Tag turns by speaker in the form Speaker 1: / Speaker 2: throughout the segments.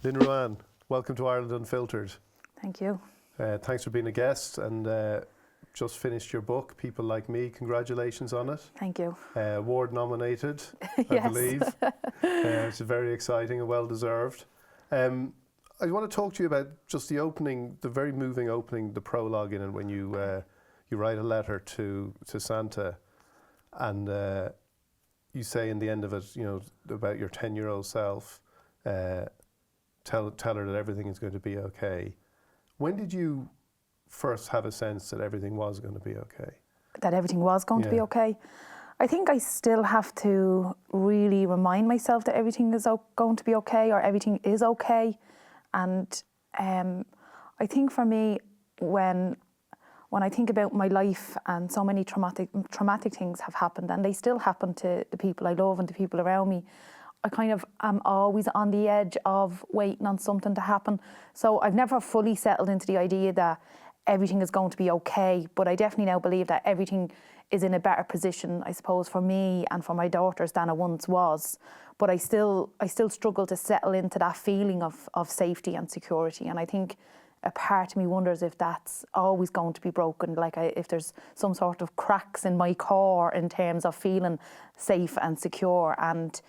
Speaker 1: Lynn Ruane, welcome to Ireland Unfiltered.
Speaker 2: Thank you.
Speaker 1: Thanks for being a guest, and just finished your book, People Like Me. Congratulations on it.
Speaker 2: Thank you.
Speaker 1: Award nominated,
Speaker 2: Yes.
Speaker 1: I believe. It's very exciting and well deserved. I want to talk to you about just the opening, the very moving opening, the prologue in it, when you write a letter to Santa, and you say in the end of it, about your 10-year-old self, tell her that everything is going to be okay. When did you first have a sense that everything was going to be okay?
Speaker 2: That everything was going to be okay? I think I still have to really remind myself that everything is going to be okay, or everything is okay. And I think for me, when I think about my life, and so many traumatic things have happened, and they still happen to the people I love and the people around me, I kind of am always on the edge of waiting on something to happen. So I've never fully settled into the idea that everything is going to be okay, but I definitely now believe that everything is in a better position, I suppose, for me and for my daughters than it once was. But I still struggle to settle into that feeling of safety and security. And I think a part of me wonders if that's always going to be broken, if there's some sort of cracks in my core in terms of feeling safe and secure, and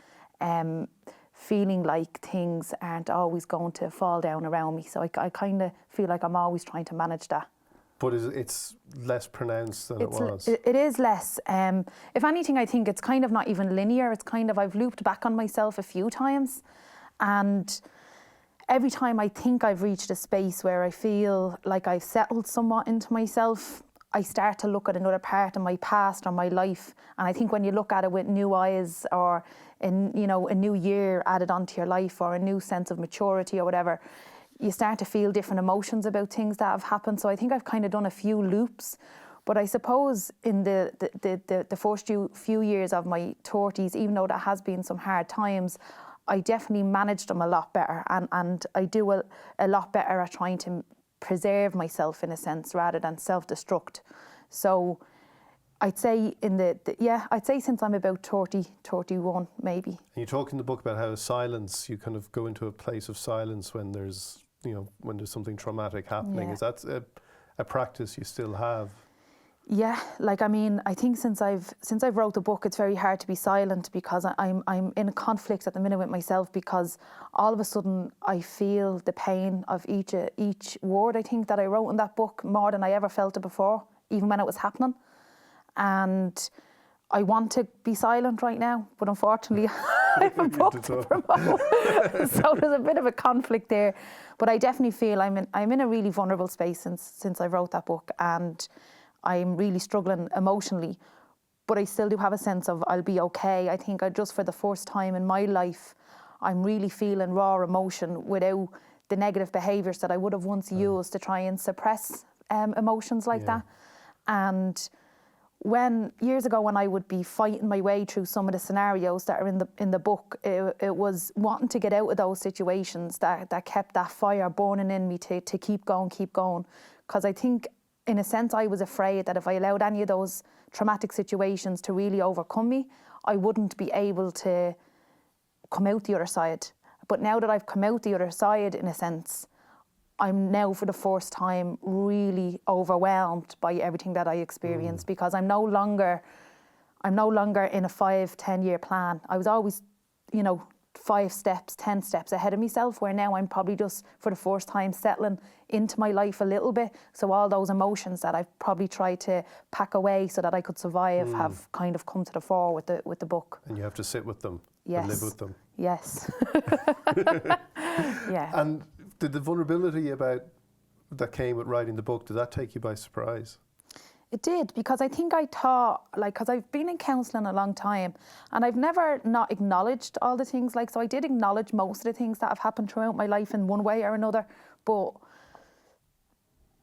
Speaker 2: feeling like things aren't always going to fall down around me. So I kind of feel like I'm always trying to manage that.
Speaker 1: But it's less pronounced than it was?
Speaker 2: It is less. If anything, I think it's kind of not even linear. It's kind of, I've looped back on myself a few times, and every time I think I've reached a space where I feel like I've settled somewhat into myself, I start to look at another part of my past or my life. And I think when you look at it with new eyes, or a new year added onto your life, or a new sense of maturity or whatever, you start to feel different emotions about things that have happened. So I think I've kind of done a few loops. But I suppose in the first few years of my 30s, even though that has been some hard times, I definitely managed them a lot better. And I do a lot better at trying to preserve myself, in a sense, rather than self-destruct. So I'd say I'd say since I'm about 30, 31 maybe.
Speaker 1: And you talk in the book about how silence, you kind of go into a place of silence when there's something traumatic happening.
Speaker 2: Yeah.
Speaker 1: Is that a practice you still have?
Speaker 2: Yeah, I think since I've wrote the book, it's very hard to be silent, because I'm in a conflict at the minute with myself, because all of a sudden I feel the pain of each word, I think, that I wrote in that book, more than I ever felt it before, even when it was happening. And I want to be silent right now, but unfortunately I have a book to promote. So there's a bit of a conflict there. But I definitely feel I'm in a really vulnerable space since I wrote that book, and I'm really struggling emotionally, but I still do have a sense of I'll be okay. I think just for the first time in my life, I'm really feeling raw emotion without the negative behaviours that I would have once used to try and suppress emotions like that. And years ago, when I would be fighting my way through some of the scenarios that are in the book, it was wanting to get out of those situations that kept that fire burning in me to keep going. Because I think, in a sense, I was afraid that if I allowed any of those traumatic situations to really overcome me, I wouldn't be able to come out the other side. But now that I've come out the other side, in a sense, I'm now for the first time really overwhelmed by everything that I experienced, because I'm no longer in a 5-10 year plan. I was always, 5 steps, 10 steps ahead of myself, where now I'm probably just for the first time settling into my life a little bit. So all those emotions that I've probably tried to pack away so that I could survive have kind of come to the fore with the book.
Speaker 1: And you have to sit with them.
Speaker 2: Yes.
Speaker 1: And live with them.
Speaker 2: Yes. Yeah.
Speaker 1: And did the vulnerability that came with writing the book, did that take you by surprise?
Speaker 2: It did, because I think I thought, because I've been in counselling a long time, and I've never not acknowledged all the things, so I did acknowledge most of the things that have happened throughout my life in one way or another, but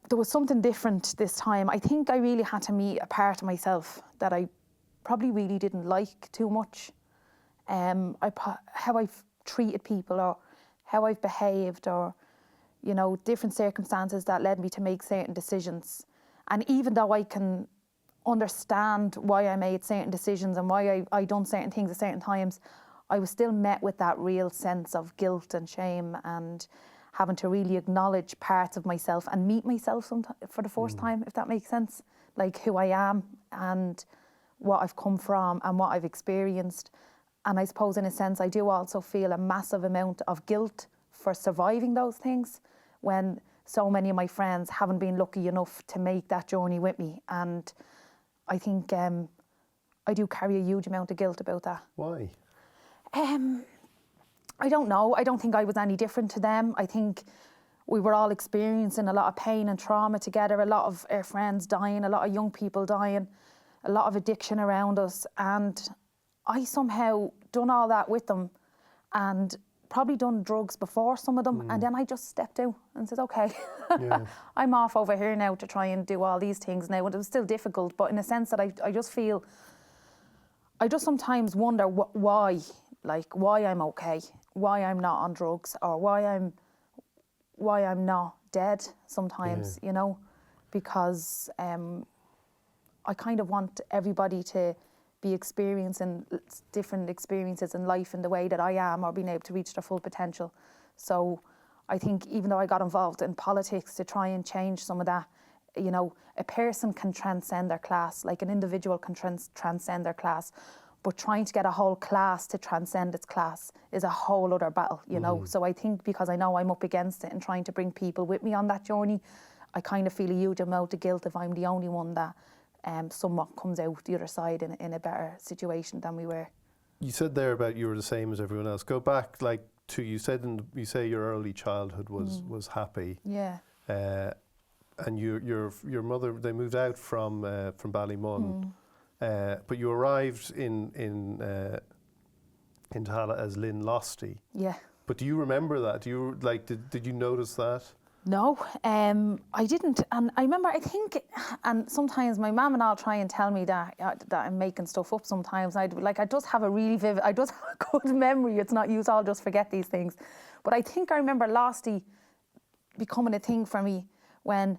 Speaker 2: there was something different this time. I think I really had to meet a part of myself that I probably really didn't like too much. How I've treated people, or how I've behaved, or, different circumstances that led me to make certain decisions. And even though I can understand why I made certain decisions and why I done certain things at certain times, I was still met with that real sense of guilt and shame and having to really acknowledge parts of myself and meet myself for the first time, if that makes sense. Like who I am and what I've come from and what I've experienced. And I suppose in a sense, I do also feel a massive amount of guilt for surviving those things when so many of my friends haven't been lucky enough to make that journey with me. And I think I do carry a huge amount of guilt about that.
Speaker 1: Why?
Speaker 2: I don't know. I don't think I was any different to them. I think we were all experiencing a lot of pain and trauma together, a lot of our friends dying, a lot of young people dying, a lot of addiction around us. And I somehow done all that with them and probably done drugs before some of them. And then I just stepped out and said, okay, I'm off over here now to try and do all these things now. And it was still difficult, but in a sense that I just feel, I just sometimes wonder why I'm okay, why I'm not on drugs, or why I'm not dead sometimes, you know, because I kind of want everybody to be experiencing different experiences in life in the way that I am, or being able to reach their full potential. So I think even though I got involved in politics to try and change some of that, you know, a person can transcend their class, like an individual can transcend their class, but trying to get a whole class to transcend its class is a whole other battle, you know. So I think because I know I'm up against it and trying to bring people with me on that journey, I kind of feel a huge amount of guilt if I'm the only one that somewhat comes out the other side in a better situation than we were.
Speaker 1: You said there about you were the same as everyone else. Go back like to you say your early childhood was happy.
Speaker 2: Yeah.
Speaker 1: And your mother, they moved out from Ballymun. But you arrived in Tallaght as Lynn Ruane.
Speaker 2: Yeah.
Speaker 1: But do you remember that? Do you did you notice that?
Speaker 2: No, I didn't. And I remember, I think, and sometimes my mum and I'll try and tell me that I'm making stuff up sometimes. I just have a really vivid, I just have a good memory. It's not you all just forget these things. But I think I remember Losty becoming a thing for me when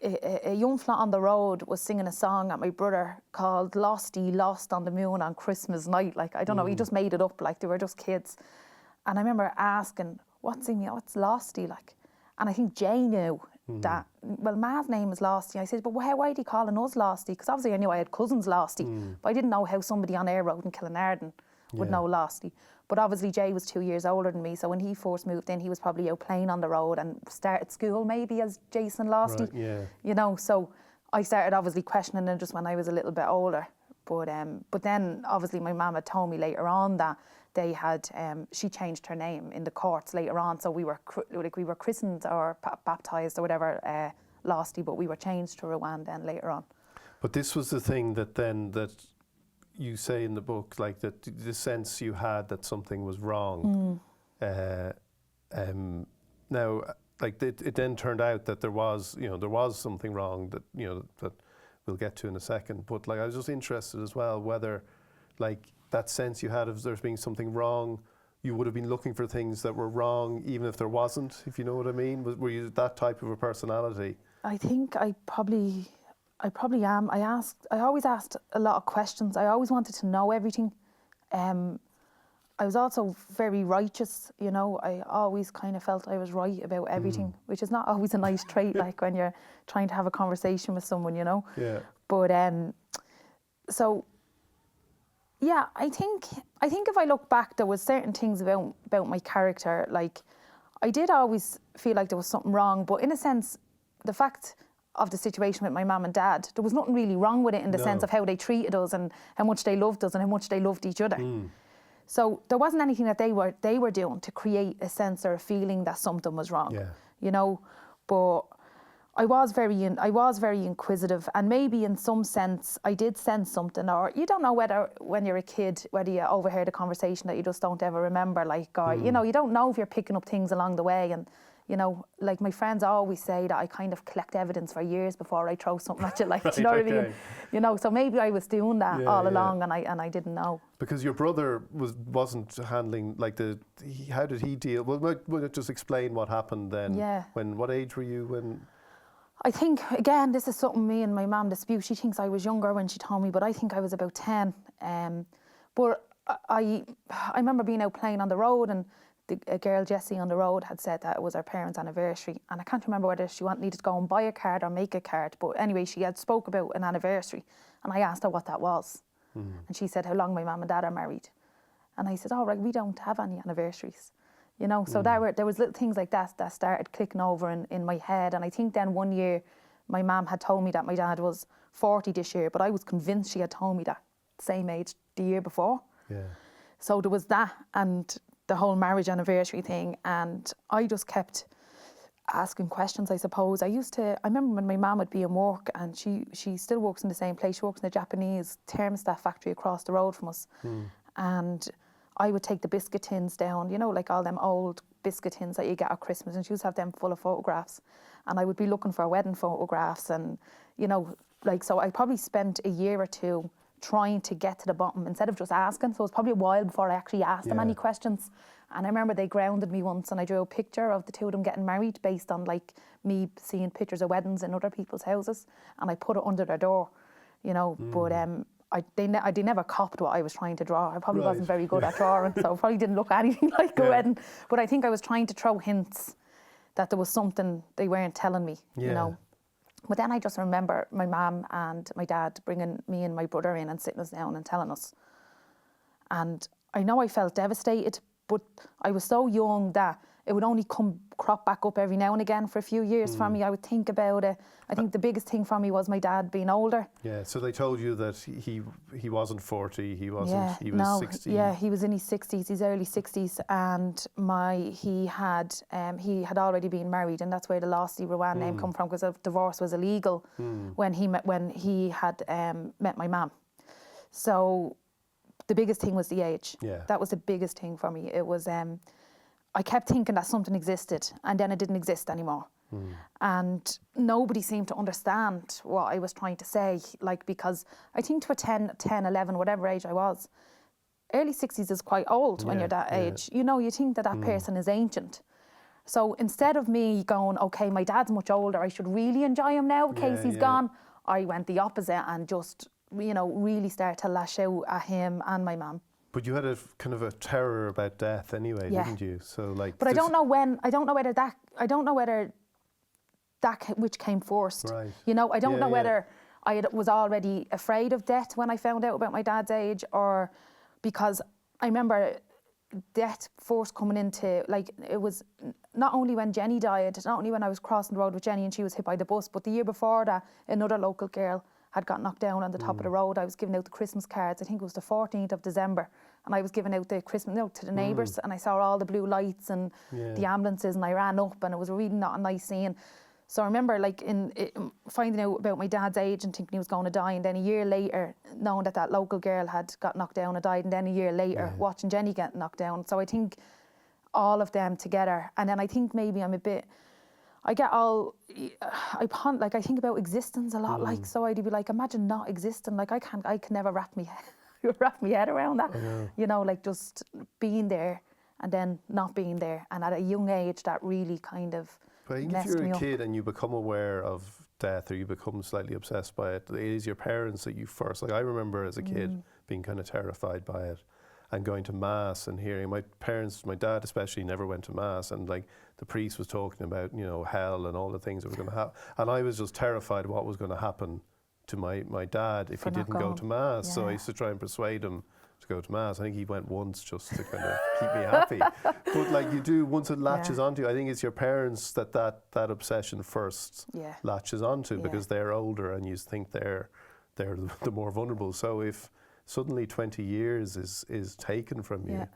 Speaker 2: a young flat on the road was singing a song at my brother called Losty Lost on the Moon on Christmas night. Like, I don't know, he just made it up, like they were just kids. And I remember asking, what's Losty like? And I think Jay knew that, well, Ma's name is Losty. I said, but why are he calling us Losty? Because obviously I knew I had cousins Losty, but I didn't know how somebody on Air Road in Killinarden would know Losty. But obviously Jay was 2 years older than me, so when he first moved in, he was probably out playing on the road and started school maybe as Jason Losty.
Speaker 1: Right, yeah.
Speaker 2: You know, so I started obviously questioning him just when I was a little bit older. But then obviously my mum had told me later on that they had she changed her name in the courts later on, so we were christened or baptised or whatever Losty, but we were changed to Ruane then later on.
Speaker 1: But this was the thing that you say in the book, like that the sense you had that something was wrong. Now, like it then turned out that there was something wrong that that we'll get to in a second. But like I was just interested as well whether like that sense you had of there being something wrong, you would have been looking for things that were wrong even if there wasn't, if you know what I mean. Were you that type of a personality?
Speaker 2: I think I probably am. I always asked a lot of questions. I always wanted to know everything. I was also very righteous, you know. I always kind of felt I was right about everything, which is not always a nice trait, like when you're trying to have a conversation with someone, you know.
Speaker 1: Yeah.
Speaker 2: But so yeah, I think if I look back, there was certain things about my character. Like, I did always feel like there was something wrong, but in a sense, the fact of the situation with my mum and dad, there was nothing really wrong with it in the sense of how they treated us and how much they loved us and how much they loved each other. So there wasn't anything that they were doing to create a sense or a feeling that something was wrong.
Speaker 1: Yeah.
Speaker 2: You know, but I was very inquisitive, and maybe in some sense I did sense something, or you don't know whether when you're a kid whether you overheard a conversation that you just don't ever remember, like, or you know, you don't know if you're picking up things along the way. And you know, like my friends always say that I kind of collect evidence for years before I throw something at you, like,
Speaker 1: right,
Speaker 2: do you know what I
Speaker 1: okay.
Speaker 2: mean? You know, so maybe I was doing that all along, and I didn't know.
Speaker 1: Because your brother wasn't handling like how did he deal? Well, would it just explain what happened then?
Speaker 2: Yeah.
Speaker 1: What age were you when?
Speaker 2: I think, again, this is something me and my mum dispute. She thinks I was younger when she told me, but I think I was about 10. But I remember being out playing on the road, and a girl, Jessie, on the road had said that it was our parents' anniversary, and I can't remember whether she needed to go and buy a card or make a card, but anyway, she had spoke about an anniversary, and I asked her what that was, and she said how long my mum and dad are married, and I said, oh right, we don't have any anniversaries, you know. So there was little things like that that started clicking over in my head, and I think then one year my mum had told me that my dad was 40 this year, but I was convinced she had told me that same age the year before.
Speaker 1: Yeah.
Speaker 2: So there was that, and the whole marriage anniversary thing, and I just kept asking questions, I suppose. I remember when my mum would be in work, and she still works in the same place. She works in a Japanese thermostat factory across the road from us. And I would take the biscuit tins down, you know, like all them old biscuit tins that you get at Christmas, and she used to have them full of photographs. And I would be looking for wedding photographs, and, you know, like, so I probably spent a year or two trying to get to the bottom instead of just asking. So it was probably a while before I actually asked them any questions. And I remember they grounded me once, and I drew a picture of the two of them getting married based on like me seeing pictures of weddings in other people's houses, and I put it under their door, you know. But they never copied what I was trying to draw. I probably wasn't very good at drawing, so it probably didn't look anything like a wedding. But I think I was trying to throw hints that there was something they weren't telling me, you know. But then I just remember my mum and my dad bringing me and my brother in and sitting us down and telling us. And I know I felt devastated, but I was so young that it would only crop back up every now and again for a few years for me. I would think about it. I think the biggest thing for me was my dad being older. Yeah,
Speaker 1: so they told you that he wasn't 40, he was 60.
Speaker 2: Yeah, he was in his 60s, his early 60s, and he had already been married, and that's where the Lynn Ruane name come from, because divorce was illegal when he had met my mum. So the biggest thing was the age.
Speaker 1: Yeah.
Speaker 2: That was the biggest thing for me. It was I kept thinking that something existed, and then it didn't exist anymore. And nobody seemed to understand what I was trying to say, like, because I think to a 10, 11, whatever age I was, early 60s is quite old when you're that age. You know, you think that person is ancient. So instead of me going, okay, my dad's much older, I should really enjoy him now in case he's gone, I went the opposite and just, you know, really started to lash out at him and my mum.
Speaker 1: But you had a kind of a terror about death anyway, didn't you? So like.
Speaker 2: But I don't know whether that which came first.
Speaker 1: Right.
Speaker 2: You know, I don't know whether I was already afraid of death when I found out about my dad's age, or because I remember death first coming into, like, it was not only when Jenny died, not only when I was crossing the road with Jenny and she was hit by the bus, but the year before that, another local girl had got knocked down on the top of the road. I was giving out the Christmas cards, I think it was the 14th of December, and I was giving out the Christmas note to the neighbours, and I saw all the blue lights and the ambulances, and I ran up, and it was really not a nice scene. So I remember, like, finding out about my dad's age and thinking he was going to die, and then a year later knowing that local girl had got knocked down and died, and then a year later watching Jenny get knocked down. So I think all of them together, and then I think maybe I'm a bit, I think about existence a lot, like, so I'd be like, imagine not existing, like, I can never wrap my head around that, you know, like, just being there and then not being there, and at a young age that really kind of
Speaker 1: But I think if you're a kid and you become aware of death, or you become slightly obsessed by it, it is your parents that you first, like, I remember as a kid being kind of terrified by it, and going to mass and hearing my parents, my dad especially, never went to mass, and like the priest was talking about, you know, hell and all the things that were going to happen, and I was just terrified of what was going to happen to my dad if he didn't go to mass. So I used to try and persuade him to go to mass. I think he went once just to kind of keep me happy. But like, you do, once it latches onto you, I think it's your parents that obsession first latches onto, because they're older and you think they're the more vulnerable. So if suddenly 20 years is taken from you,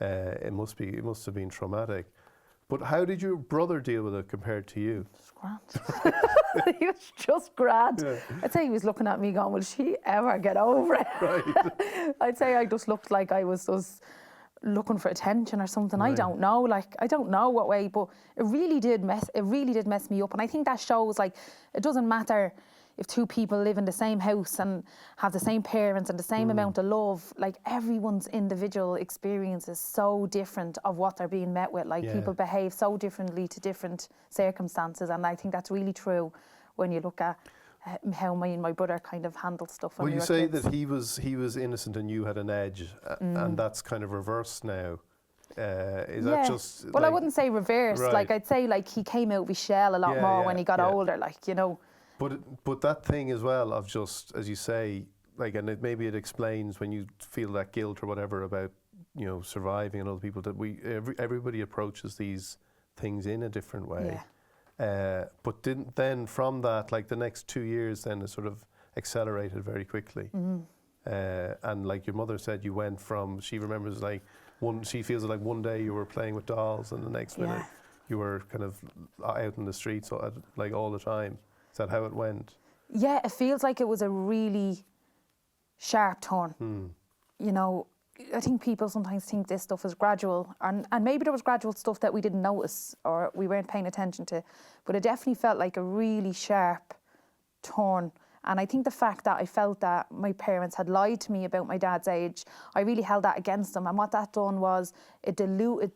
Speaker 1: it must have been traumatic. But how did your brother deal with it compared to you?
Speaker 2: Just grand. He was just grand. I'd say he was looking at me going, will she ever get over it?
Speaker 1: Right.
Speaker 2: I'd say I just looked like I was just looking for attention or something. Right. I don't know. Like, I don't know what way, but it really did mess me up. And I think that shows, like, it doesn't matter if two people live in the same house and have the same parents and the same amount of love. Like, everyone's individual experience is so different of what they're being met with. Like, people behave so differently to different circumstances, and I think that's really true when you look at how me and my brother kind of handled stuff when
Speaker 1: Well,
Speaker 2: we
Speaker 1: you
Speaker 2: were
Speaker 1: say
Speaker 2: kids.
Speaker 1: that he was innocent and you had an edge, and that's kind of reversed now. Is that just
Speaker 2: well, I
Speaker 1: like,
Speaker 2: wouldn't say reverse.
Speaker 1: right.
Speaker 2: Like, I'd say like he came out of his shell a lot more when he got older. Like, you know.
Speaker 1: But that thing as well of just, as you say, like, and maybe it explains when you feel that guilt or whatever about, you know, surviving and other people, that everybody approaches these things in a different way. But then from that, like the next 2 years, then it sort of accelerated very quickly. And like your mother said, you went from, she remembers like she feels like one day you were playing with dolls and the next minute you were kind of out in the streets like all the time. Is that how it went?
Speaker 2: Yeah, it feels like it was a really sharp turn. You know, I think people sometimes think this stuff is gradual, and maybe there was gradual stuff that we didn't notice or we weren't paying attention to, but it definitely felt like a really sharp turn. And I think the fact that I felt that my parents had lied to me about my dad's age, I really held that against them. And what that done was it diluted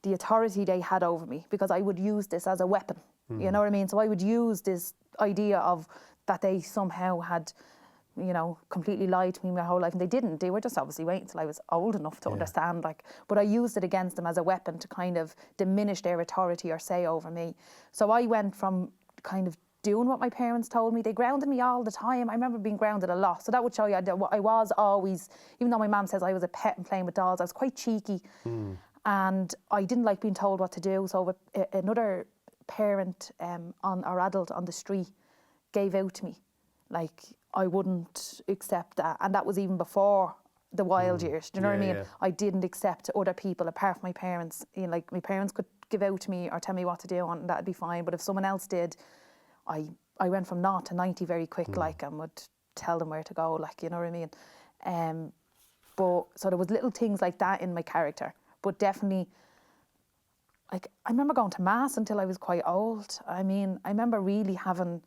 Speaker 2: the authority they had over me, because I would use this as a weapon. You know what I mean? So I would use this idea of that they somehow had, you know, completely lied to me my whole life, and they didn't. They were just obviously waiting until I was old enough to understand. Like, but I used it against them as a weapon to kind of diminish their authority or say over me. So I went from kind of doing what my parents told me. They grounded me all the time. I remember being grounded a lot. So that would show you I was always, even though my mum says I was a pet and playing with dolls, I was quite cheeky, and I didn't like being told what to do. So another parent or adult on the street gave out to me, like, I wouldn't accept that. And that was even before the wild years. Do you know what I mean? I didn't accept other people apart from my parents. You know, like, my parents could give out to me or tell me what to do and that'd be fine. But if someone else did, I went from 0 to 90 very quick, like, and would tell them where to go, like, you know what I mean? But so there was little things like that in my character. But definitely, like, I remember going to mass until I was quite old. I mean, I remember really having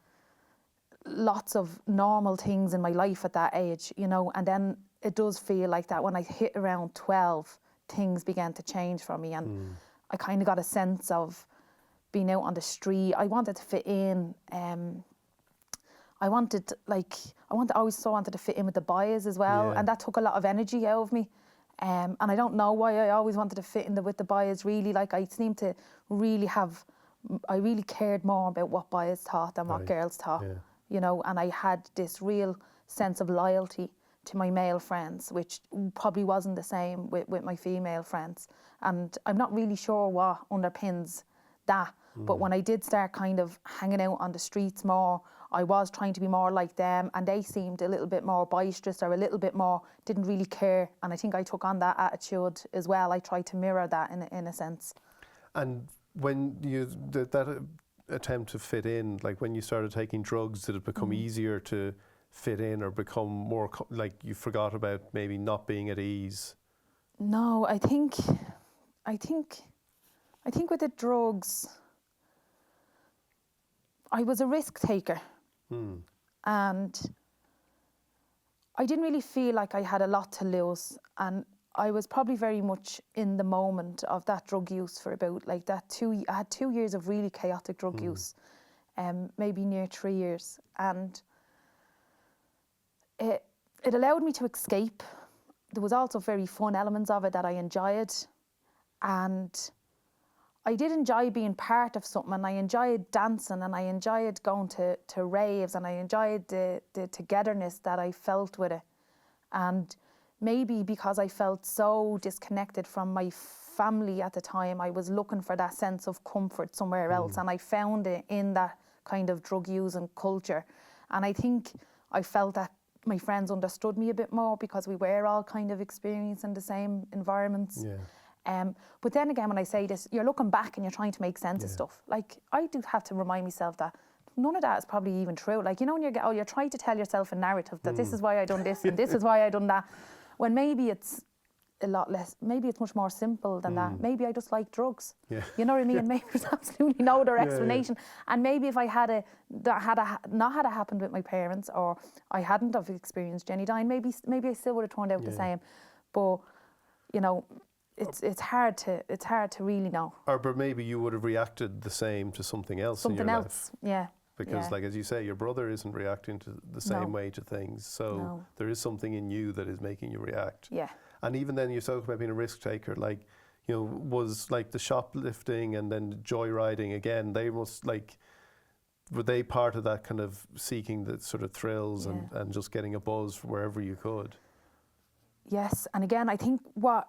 Speaker 2: lots of normal things in my life at that age, you know, and then it does feel like that when I hit around 12, things began to change for me, and I kind of got a sense of being out on the street. I wanted to fit in. I always so wanted to fit in with the boys as well, and that took a lot of energy out of me. And I don't know why I always wanted to fit in with the boys. Really, like, I seemed to really I really cared more about what boys thought than what girls thought. You know, and I had this real sense of loyalty to my male friends, which probably wasn't the same with my female friends. And I'm not really sure what underpins that. But when I did start kind of hanging out on the streets more, I was trying to be more like them, and they seemed a little bit more boisterous or a little bit more, didn't really care. And I think I took on that attitude as well. I tried to mirror that in a sense.
Speaker 1: And when you did that attempt to fit in, like when you started taking drugs, did it become easier to fit in or become more like you forgot about maybe not being at ease?
Speaker 2: No, I think with the drugs, I was a risk taker, and I didn't really feel like I had a lot to lose, and I was probably very much in the moment of that drug use for about like that I had 2 years of really chaotic drug use, maybe near 3 years, and it allowed me to escape. There was also very fun elements of it that I enjoyed, and I did enjoy being part of something, and I enjoyed dancing, and I enjoyed going to raves, and I enjoyed the togetherness that I felt with it. And maybe because I felt so disconnected from my family at the time, I was looking for that sense of comfort somewhere else, and I found it in that kind of drug use and culture. And I think I felt that my friends understood me a bit more because we were all kind of experiencing the same environments. But then again, when I say this, you're looking back and you're trying to make sense of stuff. Like, I do have to remind myself that none of that is probably even true. Like, you know, when you're trying to tell yourself a narrative that this is why I done this and this is why I done that, when maybe it's a lot less, maybe it's much more simple than that. Maybe I just like drugs. You know what I mean? Maybe there's absolutely no other explanation. And maybe if I not had it happened with my parents, or I hadn't have experienced Jenny dying, maybe I still would have turned out the same. But, you know, it's hard to really know.
Speaker 1: Or but maybe you would have reacted the same to something else in your life.
Speaker 2: Yeah.
Speaker 1: because, like, as you say, your brother isn't reacting to the same way to things. So there is something in you that is making you react.
Speaker 2: Yeah.
Speaker 1: And even then, you talk about being a risk taker. Like, you know, was like the shoplifting and then joyriding again. They must, like, were they part of that kind of seeking the sort of thrills and just getting a buzz wherever you could?
Speaker 2: Yes, and again, I think what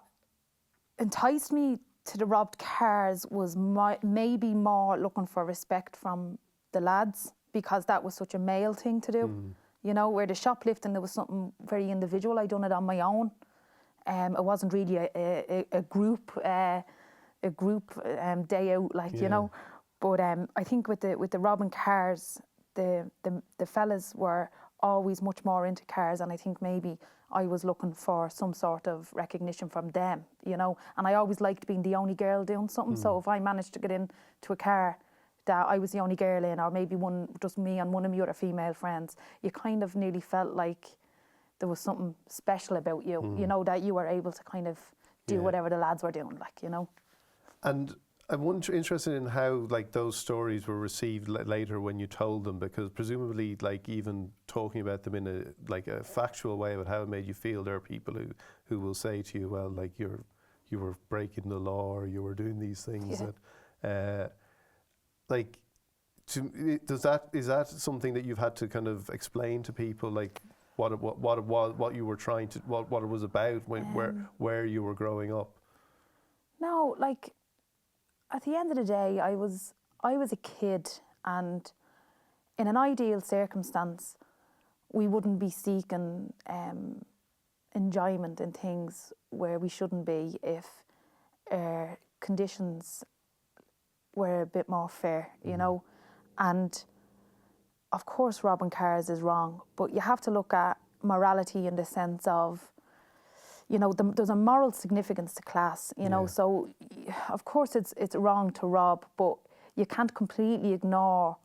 Speaker 2: enticed me to the robbed cars was maybe more looking for respect from the lads, because that was such a male thing to do. You know, where the shoplifting, there was something very individual. I done it on my own. It wasn't really a group day out, like, you know. But I think with the robbing cars, the fellas were always much more into cars, and I think maybe I was looking for some sort of recognition from them, you know. And I always liked being the only girl doing something. So if I managed to get into a car that I was the only girl in, or maybe just me and one of my other female friends, you kind of nearly felt like there was something special about you, you know, that you were able to kind of do whatever the lads were doing, like, you know. And
Speaker 1: I'm interested in how, like, those stories were received later when you told them, because presumably, like, even talking about them in a factual way about how it made you feel, there are people who will say to you, well, like, you were breaking the law, or you were doing these things that, like, is that something that you've had to kind of explain to people, like what you were trying to, what it was about where you were growing up?
Speaker 2: No, like, at the end of the day, I was a kid, and in an ideal circumstance, we wouldn't be seeking enjoyment in things where we shouldn't be if our conditions were a bit more fair, you know. And of course, robbing cars is wrong, but you have to look at morality in the sense of, you know, there's a moral significance to class, you know. So of course it's wrong to rob, but you can't completely ignore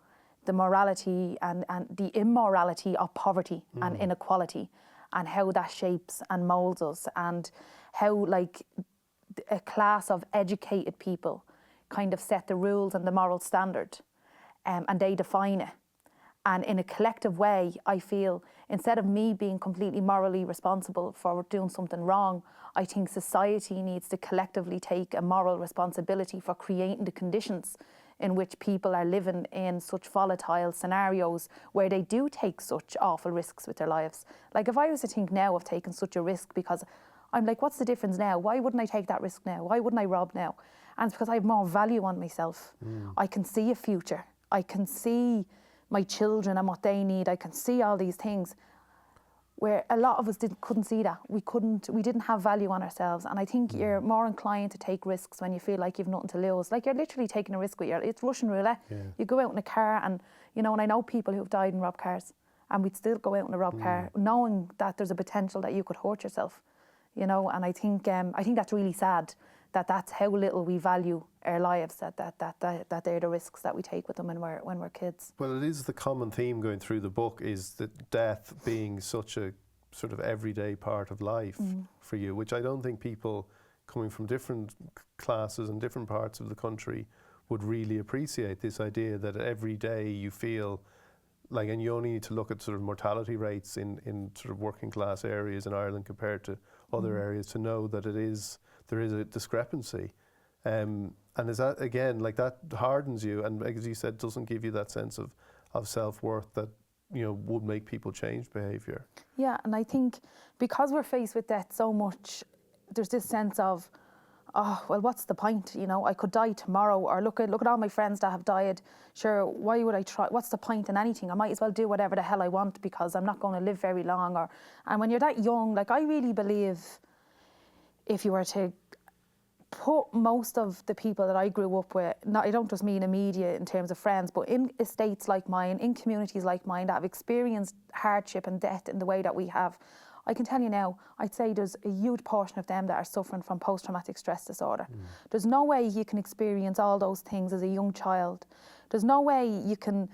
Speaker 2: the morality and the immorality of poverty and inequality, and how that shapes and molds us, and how, like, a class of educated people kind of set the rules and the moral standard, and they define it. And in a collective way, I feel, instead of me being completely morally responsible for doing something wrong, I think society needs to collectively take a moral responsibility for creating the conditions in which people are living in such volatile scenarios where they do take such awful risks with their lives. Like, if I was to think now of taking such a risk, because I'm like, what's the difference now? Why wouldn't I take that risk now? Why wouldn't I rob now? And it's because I have more value on myself. I can see a future. I can see my children and what they need. I can see all these things, where a lot of us couldn't see that. We didn't have value on ourselves. And I think you're more inclined to take risks when you feel like you've nothing to lose. Like, you're literally taking a risk with it's Russian roulette. You go out in a car, and, you know, and I know people who've died in robbed cars, and we'd still go out in a robbed car knowing that there's a potential that you could hurt yourself, you know. And I think that's really sad, that that's how little we value our lives, that they're the risks that we take with them when we're kids.
Speaker 1: Well, it is the common theme going through the book, is that death being such a sort of everyday part of life for you, which I don't think people coming from different classes and different parts of the country would really appreciate, this idea that every day you feel like, and you only need to look at sort of mortality rates in sort of working class areas in Ireland compared to other areas to know that there is a discrepancy. And is that, again, like, that hardens you, and as you said, doesn't give you that sense of self-worth that, you know, would make people change behaviour.
Speaker 2: Yeah, and I think because we're faced with death so much, there's this sense of, oh, well, what's the point? You know, I could die tomorrow, or look at all my friends that have died. Sure, why would I try? What's the point in anything? I might as well do whatever the hell I want, because I'm not going to live very long. And when you're that young, like, I really believe if you were to put most of the people that I grew up with, I don't just mean immediate in terms of friends, but in estates like mine, in communities like mine that have experienced hardship and death in the way that we have, I can tell you now, I'd say there's a huge portion of them that are suffering from post-traumatic stress disorder. There's no way you can experience all those things as a young child. There's no way you can,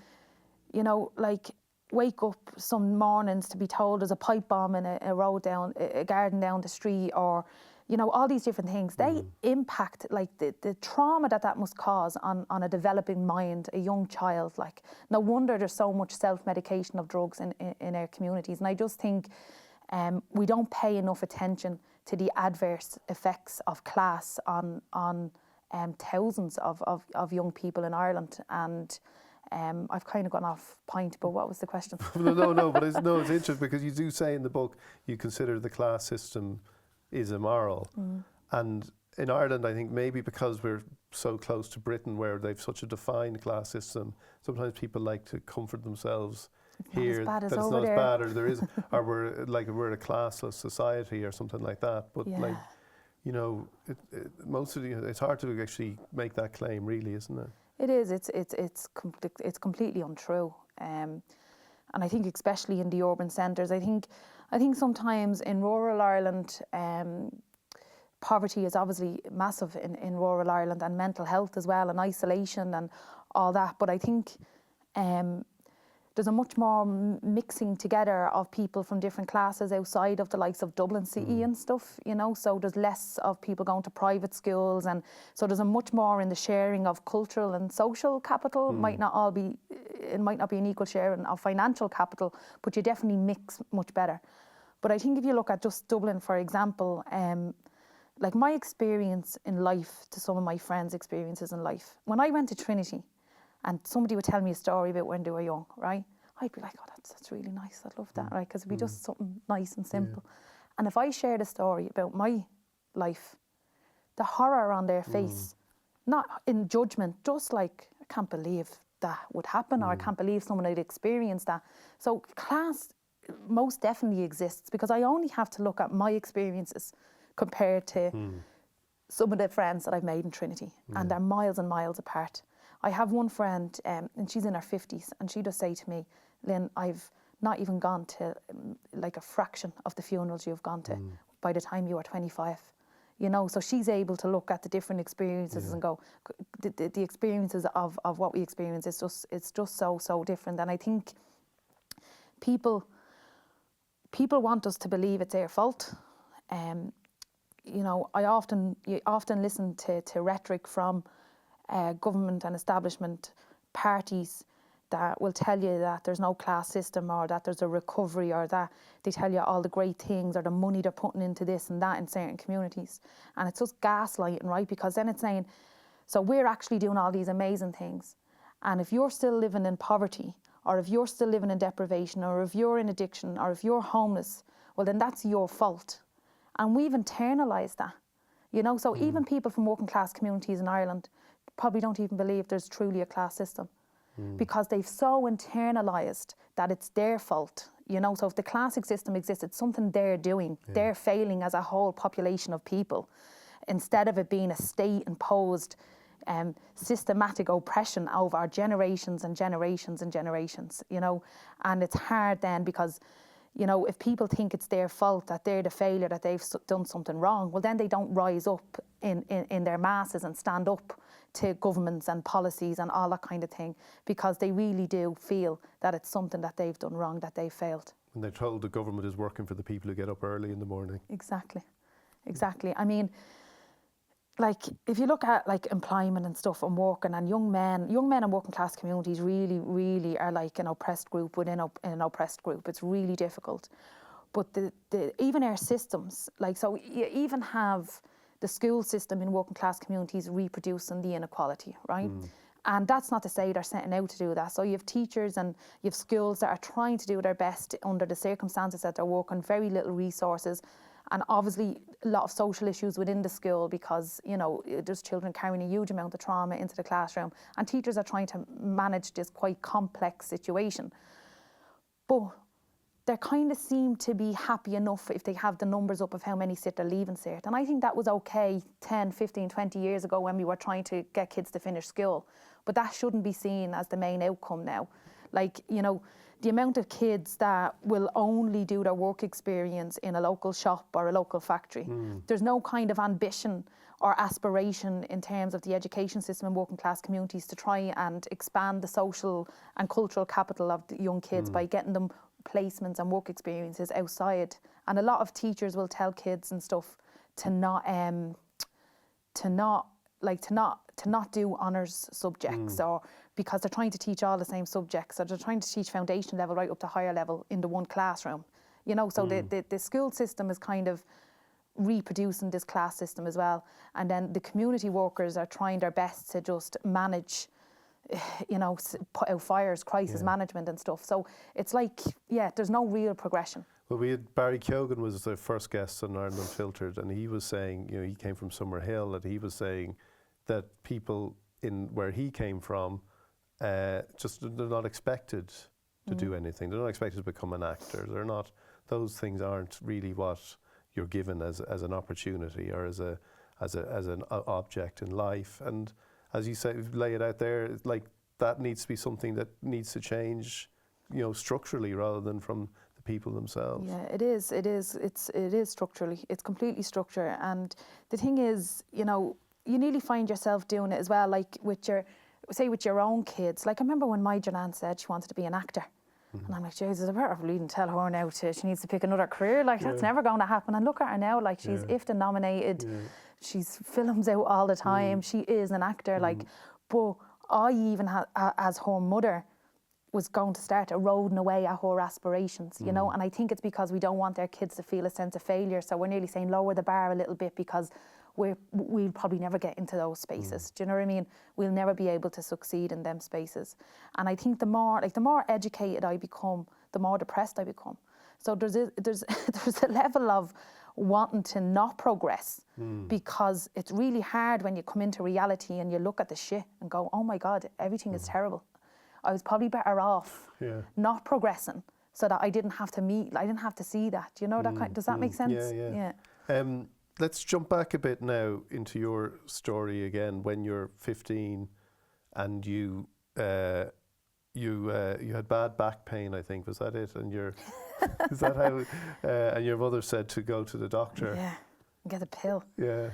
Speaker 2: you know, like, wake up some mornings to be told there's a pipe bomb in a road down, a garden down the street, or you know, all these different things, they impact, like the trauma that must cause on a developing mind, a young child. Like, no wonder there's so much self-medication of drugs in our communities. And I just think we don't pay enough attention to the adverse effects of class on thousands of young people in Ireland. And I've kind of gone off point, but what was the question?
Speaker 1: No, but it's interesting because you do say in the book you consider the class system is immoral. And in Ireland, I think maybe because we're so close to Britain where they've such a defined class system, sometimes people like to comfort themselves here
Speaker 2: that it's
Speaker 1: not
Speaker 2: there.
Speaker 1: as bad, or there is, or we're a classless society or something like that. But like, you know, it's hard to actually make that claim, really, isn't it?
Speaker 2: It is. It's completely untrue. And I think especially in the urban centres, I think sometimes in rural Ireland, poverty is obviously massive in rural Ireland, and mental health as well, and isolation and all that. But I think there's a much more mixing together of people from different classes outside of the likes of Dublin City and stuff, you know, so there's less of people going to private schools, and so there's a much more in the sharing of cultural and social capital. It might not be an equal sharing of financial capital, but you definitely mix much better. But I think if you look at just Dublin, for example, like my experience in life to some of my friends' experiences in life, when I went to Trinity, and somebody would tell me a story about when they were young, right? I'd be like, oh, that's really nice. I'd love that, right? Because it'd be just something nice and simple. And if I shared a story about my life, the horror on their face, not in judgment, just like, I can't believe that would happen, or I can't believe someone had experienced that. So class most definitely exists, because I only have to look at my experiences compared to some of the friends that I've made in Trinity, and they're miles and miles apart. I have one friend, and she's in her 50s, and she does say to me, Lynn, I've not even gone to like a fraction of the funerals you've gone to by the time you were 25. You know, so she's able to look at the different experiences and go, the experiences of what we experience it's just so different. And I think people want us to believe it's their fault. You know, you often listen to rhetoric from government and establishment parties that will tell you that there's no class system, or that there's a recovery, or that they tell you all the great things, or the money they're putting into this and that in certain communities. And it's just gaslighting, right? Because then it's saying, so we're actually doing all these amazing things, and if you're still living in poverty, or if you're still living in deprivation, or if you're in addiction, or if you're homeless, well then that's your fault. And we've internalised that, you know. So even people from working class communities in Ireland probably don't even believe there's truly a class system, because they've so internalised that it's their fault, you know. So if the classic system exists, it's something they're doing. They're failing as a whole population of people, instead of it being a state-imposed systematic oppression over generations and generations and generations, you know. And it's hard then, because, you know, if people think it's their fault, that they're the failure, that they've done something wrong, well then they don't rise up in their masses and stand up to governments and policies and all that kind of thing, because they really do feel that it's something that they've done wrong, that they've failed.
Speaker 1: And they're told the government is working for the people who get up early in the morning. Exactly.
Speaker 2: I mean, like, if you look at like employment and stuff and working, and young men in working class communities really are like an oppressed group within an oppressed group. It's really difficult. But even our systems, like, so you even have the school system in working class communities reproducing the inequality, right? And that's not to say they're setting out to do that. So you have teachers and you have schools that are trying to do their best under the circumstances that they're working, very little resources, and obviously a lot of social issues within the school, because, you know, there's children carrying a huge amount of trauma into the classroom, and teachers are trying to manage this quite complex situation. But they kind of seem to be happy enough if they have the numbers up of how many sit their leaving cert. And I think that was okay 10, 15, 20 years ago when we were trying to get kids to finish school. But that shouldn't be seen as the main outcome now. Like, you know, the amount of kids that will only do their work experience in a local shop or a local factory. There's no kind of ambition or aspiration in terms of the education system in working class communities to try and expand the social and cultural capital of the young kids by getting them placements and work experiences outside. And a lot of teachers will tell kids and stuff to not do honours subjects, or because they're trying to teach all the same subjects, or they're trying to teach foundation level right up to higher level in the one classroom. You know, so the school system is kind of reproducing this class system as well. And then the community workers are trying their best to just manage, you know, put out fires, crisis management and stuff. So it's like, there's no real progression.
Speaker 1: Well, we had Barry Keoghan was the first guest on Ireland Unfiltered, and he was saying, you know, he came from Summerhill, and he was saying that people in where he came from, just they're not expected to do anything. They're not expected to become an actor. They're not. Those things aren't really what you're given as an opportunity or as an object in life. And as you say, lay it out there, it's like that needs to be something that needs to change, you know, structurally rather than from the people themselves.
Speaker 2: Yeah, it is. It is structurally. It's completely structure. And the thing is, you know, you nearly find yourself doing it as well, like with your own kids. Like I remember when my Jan said she wanted to be an actor. And I'm like, Jesus, I better really tell her now she needs to pick another career. Like, that's never going to happen. And look at her now, like, she's IFTA nominated. She's films out all the time. She is an actor. Like, but I even, as her mother, was going to start eroding away at her aspirations, you know? And I think it's because we don't want our kids to feel a sense of failure. So we're nearly saying lower the bar a little bit, because we'll probably never get into those spaces. Do you know what I mean? We'll never be able to succeed in them spaces. And I think the more educated I become, the more depressed I become. So there's a level of wanting to not progress, because it's really hard when you come into reality and you look at the shit and go, oh my God, everything is terrible. I was probably better off not progressing, so that I didn't have to see that. You know, does that make sense?
Speaker 1: Yeah. Let's jump back a bit now into your story again. When you're 15, and you had bad back pain, I think, was that it? And is that how? And your mother said to go to the doctor.
Speaker 2: Yeah, get a pill.
Speaker 1: Yeah.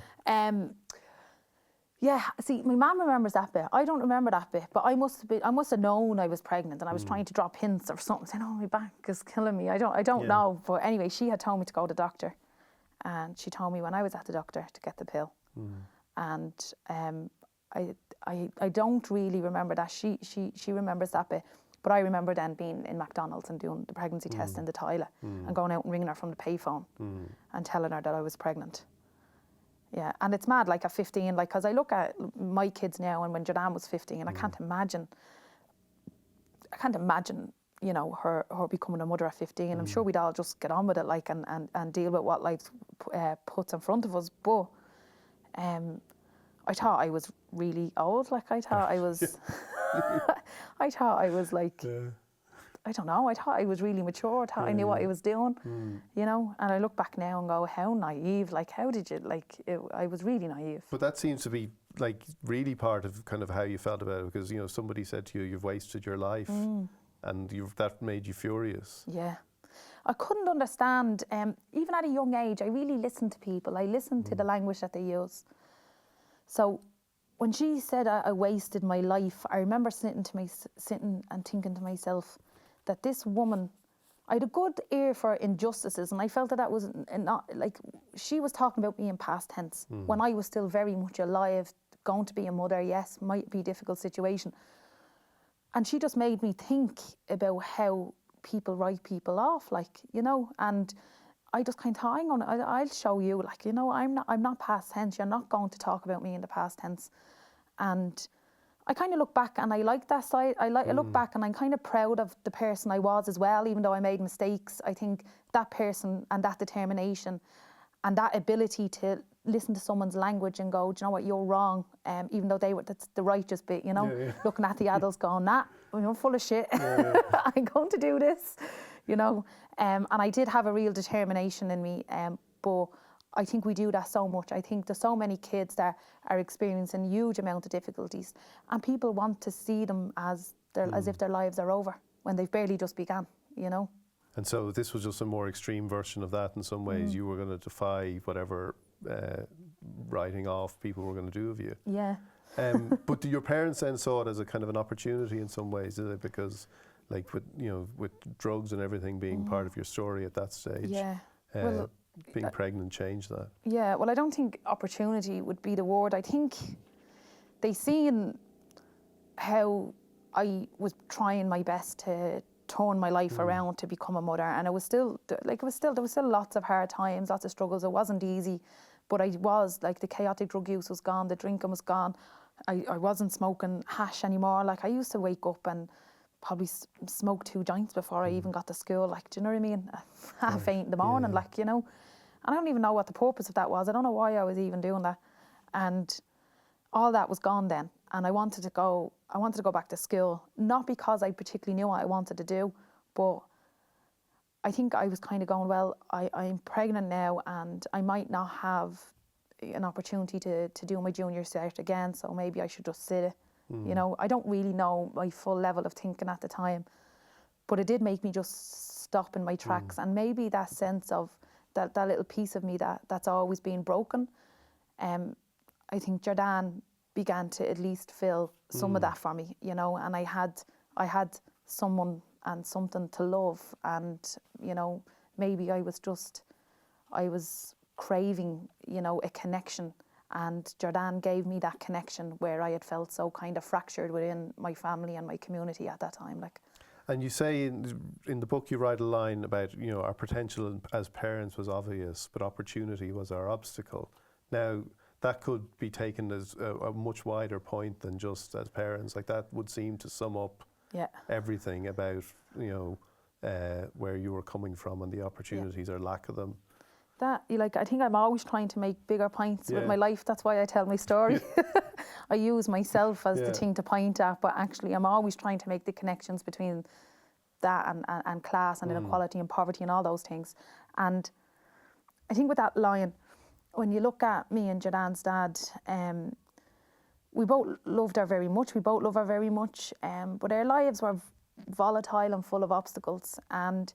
Speaker 2: Yeah. See, my mum remembers that bit. I don't remember that bit, but I must have known I was pregnant, and I was trying to drop hints or something, saying, "Oh, my back is killing me." I don't know, but anyway, she had told me to go to the doctor. And she told me when I was at the doctor to get the pill. And I don't really remember that. She remembers that bit. But I remember then being in McDonald's and doing the pregnancy test in the toilet, and going out and ringing her from the payphone and telling her that I was pregnant. Yeah, and it's mad, like at 15, like, because I look at my kids now, and when Jordan was 15, and I can't imagine, you know, her becoming a mother at 15. I'm sure we'd all just get on with it, like, and deal with what life puts in front of us. But I thought I was really old. Like, I thought I was, I thought I was like, I don't know. I thought I was really mature. I thought I knew what I was doing, you know. And I look back now and go, how naive. Like, how did you, like, I was really naive.
Speaker 1: But that seems to be, like, really part of kind of how you felt about it, because, you know, somebody said to you, you've wasted your life. And that made you furious. Yeah.
Speaker 2: I couldn't understand, even at a young age, I really listened to people. I listened to the language that they use. So when she said I wasted my life, I remember sitting and thinking to myself that this woman, I had a good ear for injustices, and I felt that was not, like, she was talking about me in past tense, when I was still very much alive, going to be a mother, yes, might be a difficult situation. And she just made me think about how people write people off, like, you know, and I just kind of thought, hang on, I'll show you, like, you know, I'm not past tense. You're not going to talk about me in the past tense. And I kind of look back and I like that side. I look back and I'm kind of proud of the person I was as well, even though I made mistakes. I think that person and that determination and that ability to listen to someone's language and go, do you know what, you're wrong, even though that's the righteous bit, you know, looking at the adults going, nah, you're full of shit, I'm going to do this, you know. And I did have a real determination in me, but I think we do that so much. I think there's so many kids that are experiencing a huge amount of difficulties, and people want to see them as if their lives are over when they've barely just begun, you know.
Speaker 1: And so this was just a more extreme version of that in some ways. You were going to defy whatever writing off people were going to do of you.
Speaker 2: Yeah.
Speaker 1: But do your parents then saw it as a kind of an opportunity in some ways, did they? Because, like, with drugs and everything being part of your story at that stage.
Speaker 2: Yeah. Well,
Speaker 1: being pregnant changed that?
Speaker 2: Yeah, well, I don't think opportunity would be the word. I think they seen how I was trying my best to turn my life around to become a mother, and it was still there was still lots of hard times, lots of struggles. It wasn't easy, but I was like, the chaotic drug use was gone, the drinking was gone. I wasn't smoking hash anymore. Like, I used to wake up and probably smoke 2 joints before I even got to school. Like, do you know what I mean? Half 8 in the morning, like, you know. And I don't even know what the purpose of that was. I don't know why I was even doing that. And all that was gone then. And I wanted to go back to school, not because I particularly knew what I wanted to do, but I think I was kind of going, well, I'm pregnant now and I might not have an opportunity to do my junior cert again, so maybe I should just sit it. You know, I don't really know my full level of thinking at the time, but it did make me just stop in my tracks. And maybe that sense of that little piece of me that's always been broken, I think Jordan began to at least fill some of that for me, you know. And I had someone and something to love, and, you know, maybe I was craving, you know, a connection, and Jordan gave me that connection where I had felt so kind of fractured within my family and my community at that time, like.
Speaker 1: And you say in the book, you write a line about, you know, our potential as parents was obvious, but opportunity was our obstacle. Now, that could be taken as a much wider point than just as parents. Like, that would seem to sum up everything about, you know, where you were coming from and the opportunities or lack of them.
Speaker 2: That, like, I think I'm always trying to make bigger points with my life. That's why I tell my story. I use myself as the thing to point at, but actually I'm always trying to make the connections between that and class and inequality and poverty and all those things. And I think with that line, when you look at me and Jordan's dad, we both loved her very much. We both love her very much, but our lives were volatile and full of obstacles. And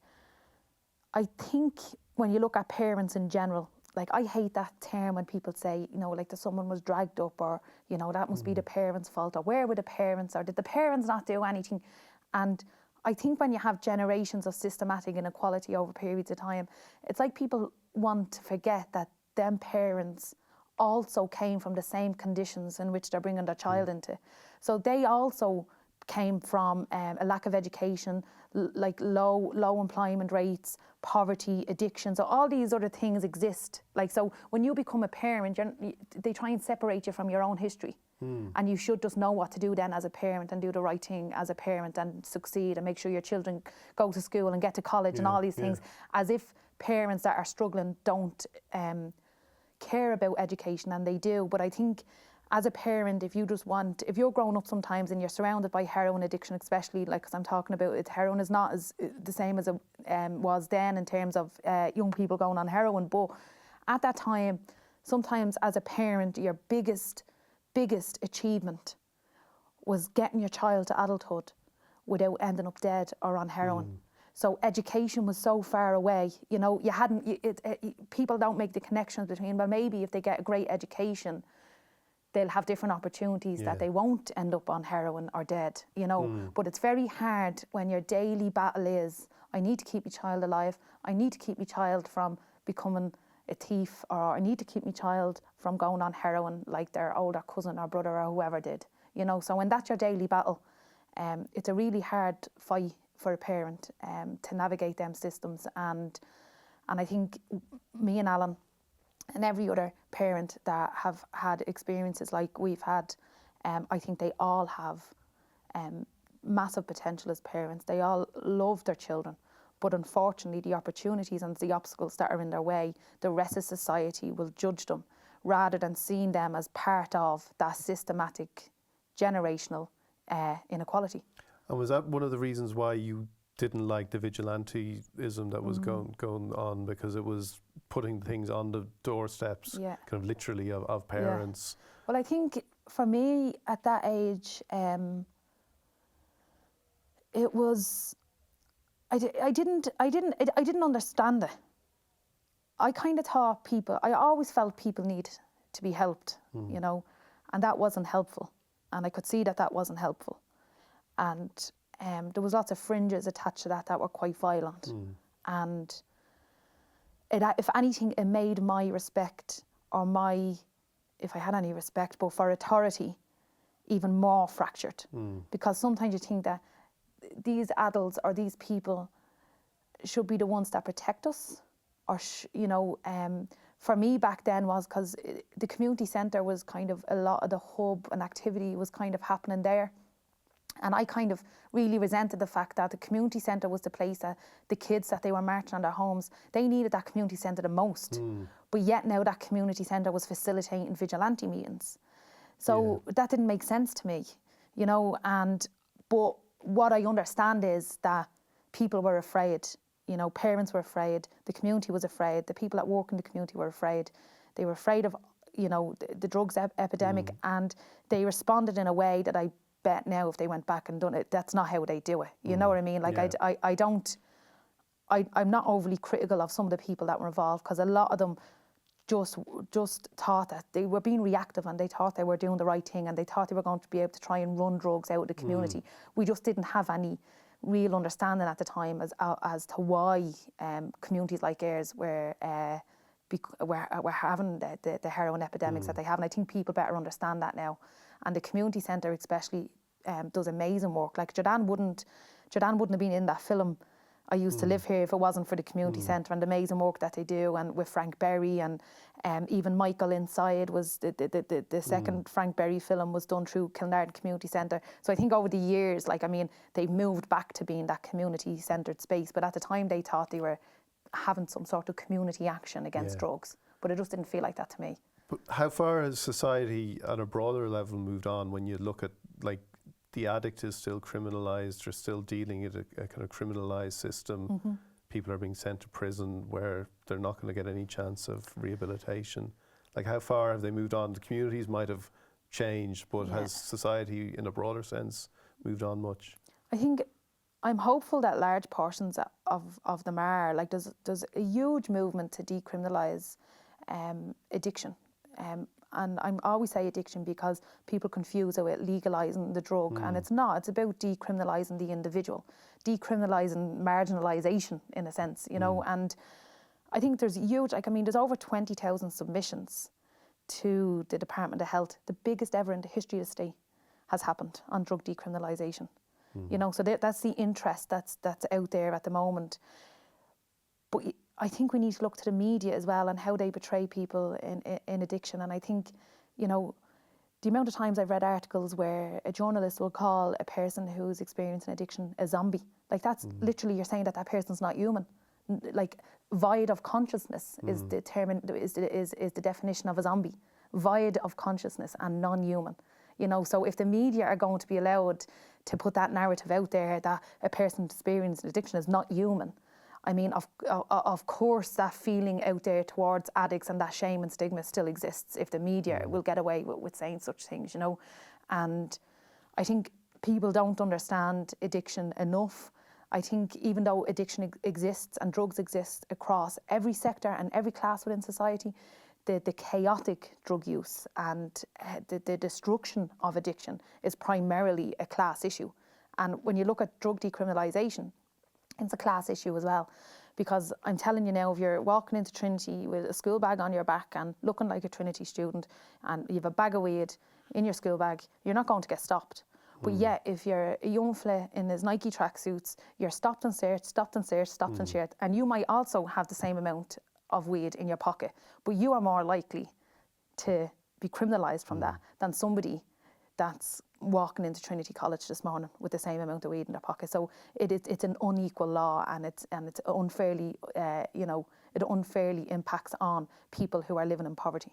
Speaker 2: I think when you look at parents in general, like, I hate that term when people say, you know, like, that someone was dragged up, or, you know, that must be the parents' fault, or where were the parents, or did the parents not do anything? And I think when you have generations of systematic inequality over periods of time, it's like people want to forget that them parents also came from the same conditions in which they're bringing their child into. So they also came from a lack of education, like low employment rates, poverty, addiction. So all these other things exist. Like, so when you become a parent, they try and separate you from your own history. And you should just know what to do then as a parent, and do the right thing as a parent, and succeed, and make sure your children go to school and get to college and all these things, as if parents that are struggling don't care about education, and they do. But I think as a parent, if you're growing up sometimes and you're surrounded by heroin addiction, especially, like, because I'm talking about it, heroin is not as the same as it was then in terms of young people going on heroin. But at that time, sometimes as a parent, your biggest achievement was getting your child to adulthood without ending up dead or on heroin. So education was so far away. You know, people don't make the connections between, well, maybe if they get a great education, they'll have different opportunities, that they won't end up on heroin or dead, you know. But it's very hard when your daily battle is, I need to keep my child alive, I need to keep my child from becoming a thief, or I need to keep my child from going on heroin like their older cousin or brother or whoever did, you know. So when that's your daily battle, it's a really hard fight for a parent to navigate them systems. And I think me and Alan and every other parent that have had experiences like we've had, I think they all have massive potential as parents. They all love their children, but unfortunately the opportunities and the obstacles that are in their way, the rest of society will judge them rather than seeing them as part of that systematic generational inequality. And
Speaker 1: was that one of the reasons why you didn't like the vigilantism that was going on, because it was putting things on the doorsteps, kind of literally, of parents?
Speaker 2: Well, I think for me at that age, it was, I didn't understand it. I kind of thought I always felt people need to be helped, you know, and that wasn't helpful, and I could see that wasn't helpful, and there was lots of fringes attached to that were quite violent. And if anything, it made my respect, or if I had any respect, but for authority, even more fractured. Because sometimes you think that these adults or these people should be the ones that protect us, or for me back then was because the community centre was kind of a lot of the hub and activity was kind of happening there. And I kind of really resented the fact that the community centre was the place that the kids that they were marching on their homes, they needed that community centre the most. But yet now that community centre was facilitating vigilante meetings. So that didn't make sense to me, but what I understand is that people were afraid, parents were afraid, the community was afraid, the people that work in the community were afraid. They were afraid of, the drugs epidemic, and they responded in a way that I bet now if they went back and done it, that's not how they do it. You know what I mean? Like I'm not overly critical of some of the people that were involved, because a lot of them just thought that they were being reactive, and they thought they were doing the right thing, and they thought they were going to be able to try and run drugs out of the community. We just didn't have any real understanding at the time as to why communities like ours were having the heroin epidemics that they have. And I think people better understand that now. And the community centre especially does amazing work. Like Jordan wouldn't have been in that film I Used to Live Here if it wasn't for the community centre and the amazing work that they do, and with Frank Berry, and even Michael Inside was the second Frank Berry film was done through Kilnarden Community Centre. So I think over the years, they've moved back to being that community centred space, but at the time they thought they were having some sort of community action against drugs, but it just didn't feel like that to me.
Speaker 1: But how far has society at a broader level moved on when you look at the addict is still criminalised, or still dealing in a kind of criminalised system? People are being sent to prison where they're not going to get any chance of rehabilitation. Like, how far have they moved on? The communities might have changed, but has society in a broader sense moved on much? I think
Speaker 2: I'm hopeful that large portions of them are. Like, there's a huge movement to decriminalise addiction. And I always say addiction because people confuse it with legalising the drug, and it's not. It's about decriminalising the individual, decriminalising marginalisation in a sense, and I think there's huge, there's over 20,000 submissions to the Department of Health, the biggest ever in the history of the state has happened on drug decriminalisation. So that's the interest that's out there at the moment. But I think we need to look to the media as well and how they portray people in addiction. And I think, the amount of times I've read articles where a journalist will call a person who's experiencing addiction a zombie. Like, that's literally, you're saying that person's not human. Like, void of consciousness is the definition of a zombie. Void of consciousness and non-human. So if the media are going to be allowed to put that narrative out there that a person experiencing addiction is not human, of course that feeling out there towards addicts and that shame and stigma still exists if the media will get away with saying such things, And I think people don't understand addiction enough. I think even though addiction exists and drugs exist across every sector and every class within society, the chaotic drug use and the destruction of addiction is primarily a class issue. And when you look at drug decriminalisation, it's a class issue as well, because I'm telling you now, if you're walking into Trinity with a school bag on your back and looking like a Trinity student and you have a bag of weed in your school bag, you're not going to get stopped. But yet, if you're a young fella in his Nike tracksuits, you're stopped and searched, and you might also have the same amount of weed in your pocket, but you are more likely to be criminalised from that than somebody that's walking into Trinity College this morning with the same amount of weed in their pocket. So it's an unequal law, and it's unfairly, it unfairly impacts on people who are living in poverty.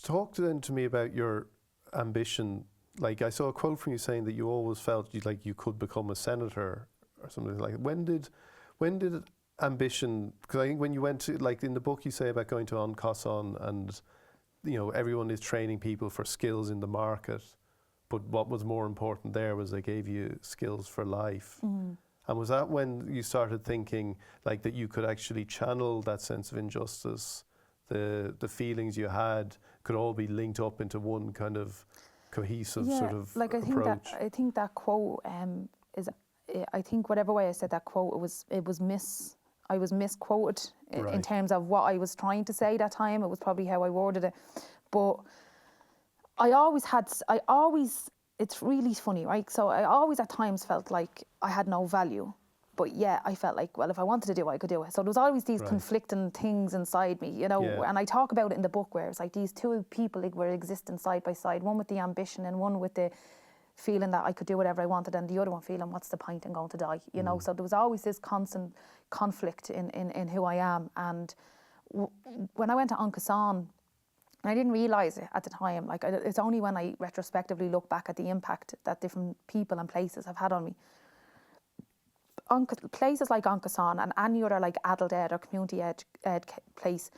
Speaker 1: Talk then to me about your ambition. Like, I saw a quote from you saying that you always felt you could become a senator or something like that. When did ambition, because I think when you went to, like in the book you say about going to An Cosán and everyone is training people for skills in the market, but what was more important there was they gave you skills for life. And was that when you started thinking like that you could actually channel that sense of injustice, the feelings you had could all be linked up into one kind of cohesive sort of approach?
Speaker 2: I think that quote is, I think whatever way I said that quote, it was I was misquoted in
Speaker 1: Right.
Speaker 2: terms of what I was trying to say that time. It was probably how I worded it. But it's really funny, right? So I always at times felt like I had no value. But yeah, I felt like, well, if I wanted to do it, I could do it. So there was always these
Speaker 1: Right.
Speaker 2: conflicting things inside me, you know,
Speaker 1: Yeah.
Speaker 2: and I talk about it in the book where it's like these two people were existing side by side, one with the ambition and one with the feeling that I could do whatever I wanted, and the other one feeling, what's the point in going to die, you know? So there was always this constant conflict in who I am. And when I went to Oncasan, I didn't realise it at the time. Like, it's only when I retrospectively look back at the impact that different people and places have had on me. Places like Oncasan and any other like adult ed or community ed place,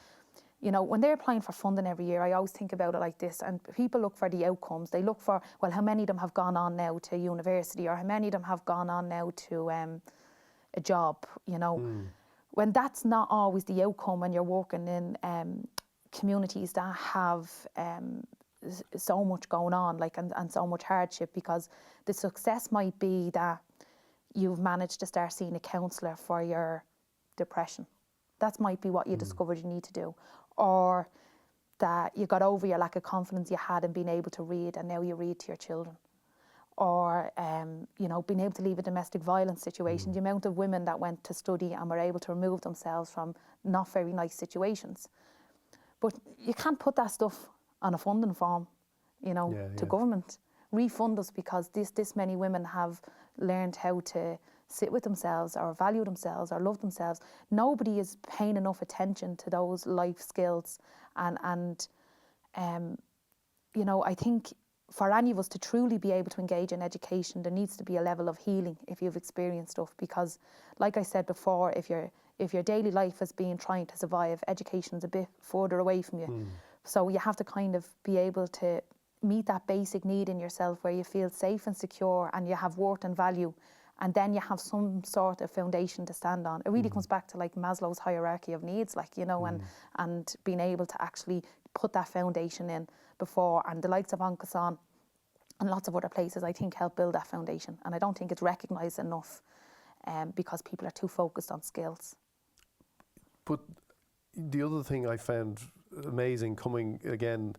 Speaker 2: you know, when they're applying for funding every year, I always think about it like this, and people look for the outcomes. They look for, well, how many of them have gone on now to university, or how many of them have gone on now to a job, you know. When that's not always the outcome when you're working in communities that have so much going on, like, and so much hardship, because the success might be that you've managed to start seeing a counsellor for your depression. That might be what you discovered you need to do. Or that you got over your lack of confidence you had in being able to read, and now you read to your children. Or, you know, being able to leave a domestic violence situation. The amount of women that went to study and were able to remove themselves from not very nice situations. But you can't put that stuff on a funding form, you know, to government. Refund us because this many women have learned how to sit with themselves or value themselves or love themselves. Nobody is paying enough attention to those life skills. And you know, I think for any of us to truly be able to engage in education, there needs to be a level of healing if you've experienced stuff. Because, like I said before, if your daily life has been trying to survive, education's a bit further away from you. So you have to kind of be able to meet that basic need in yourself where you feel safe and secure and you have worth and value, and then you have some sort of foundation to stand on. It really comes back to like Maslow's hierarchy of needs, like, you know, and being able to actually put that foundation in before. And the likes of Oncasan and lots of other places, I think, help build that foundation. And I don't think it's recognised enough because people are too focused on skills.
Speaker 1: But the other thing I found amazing, coming again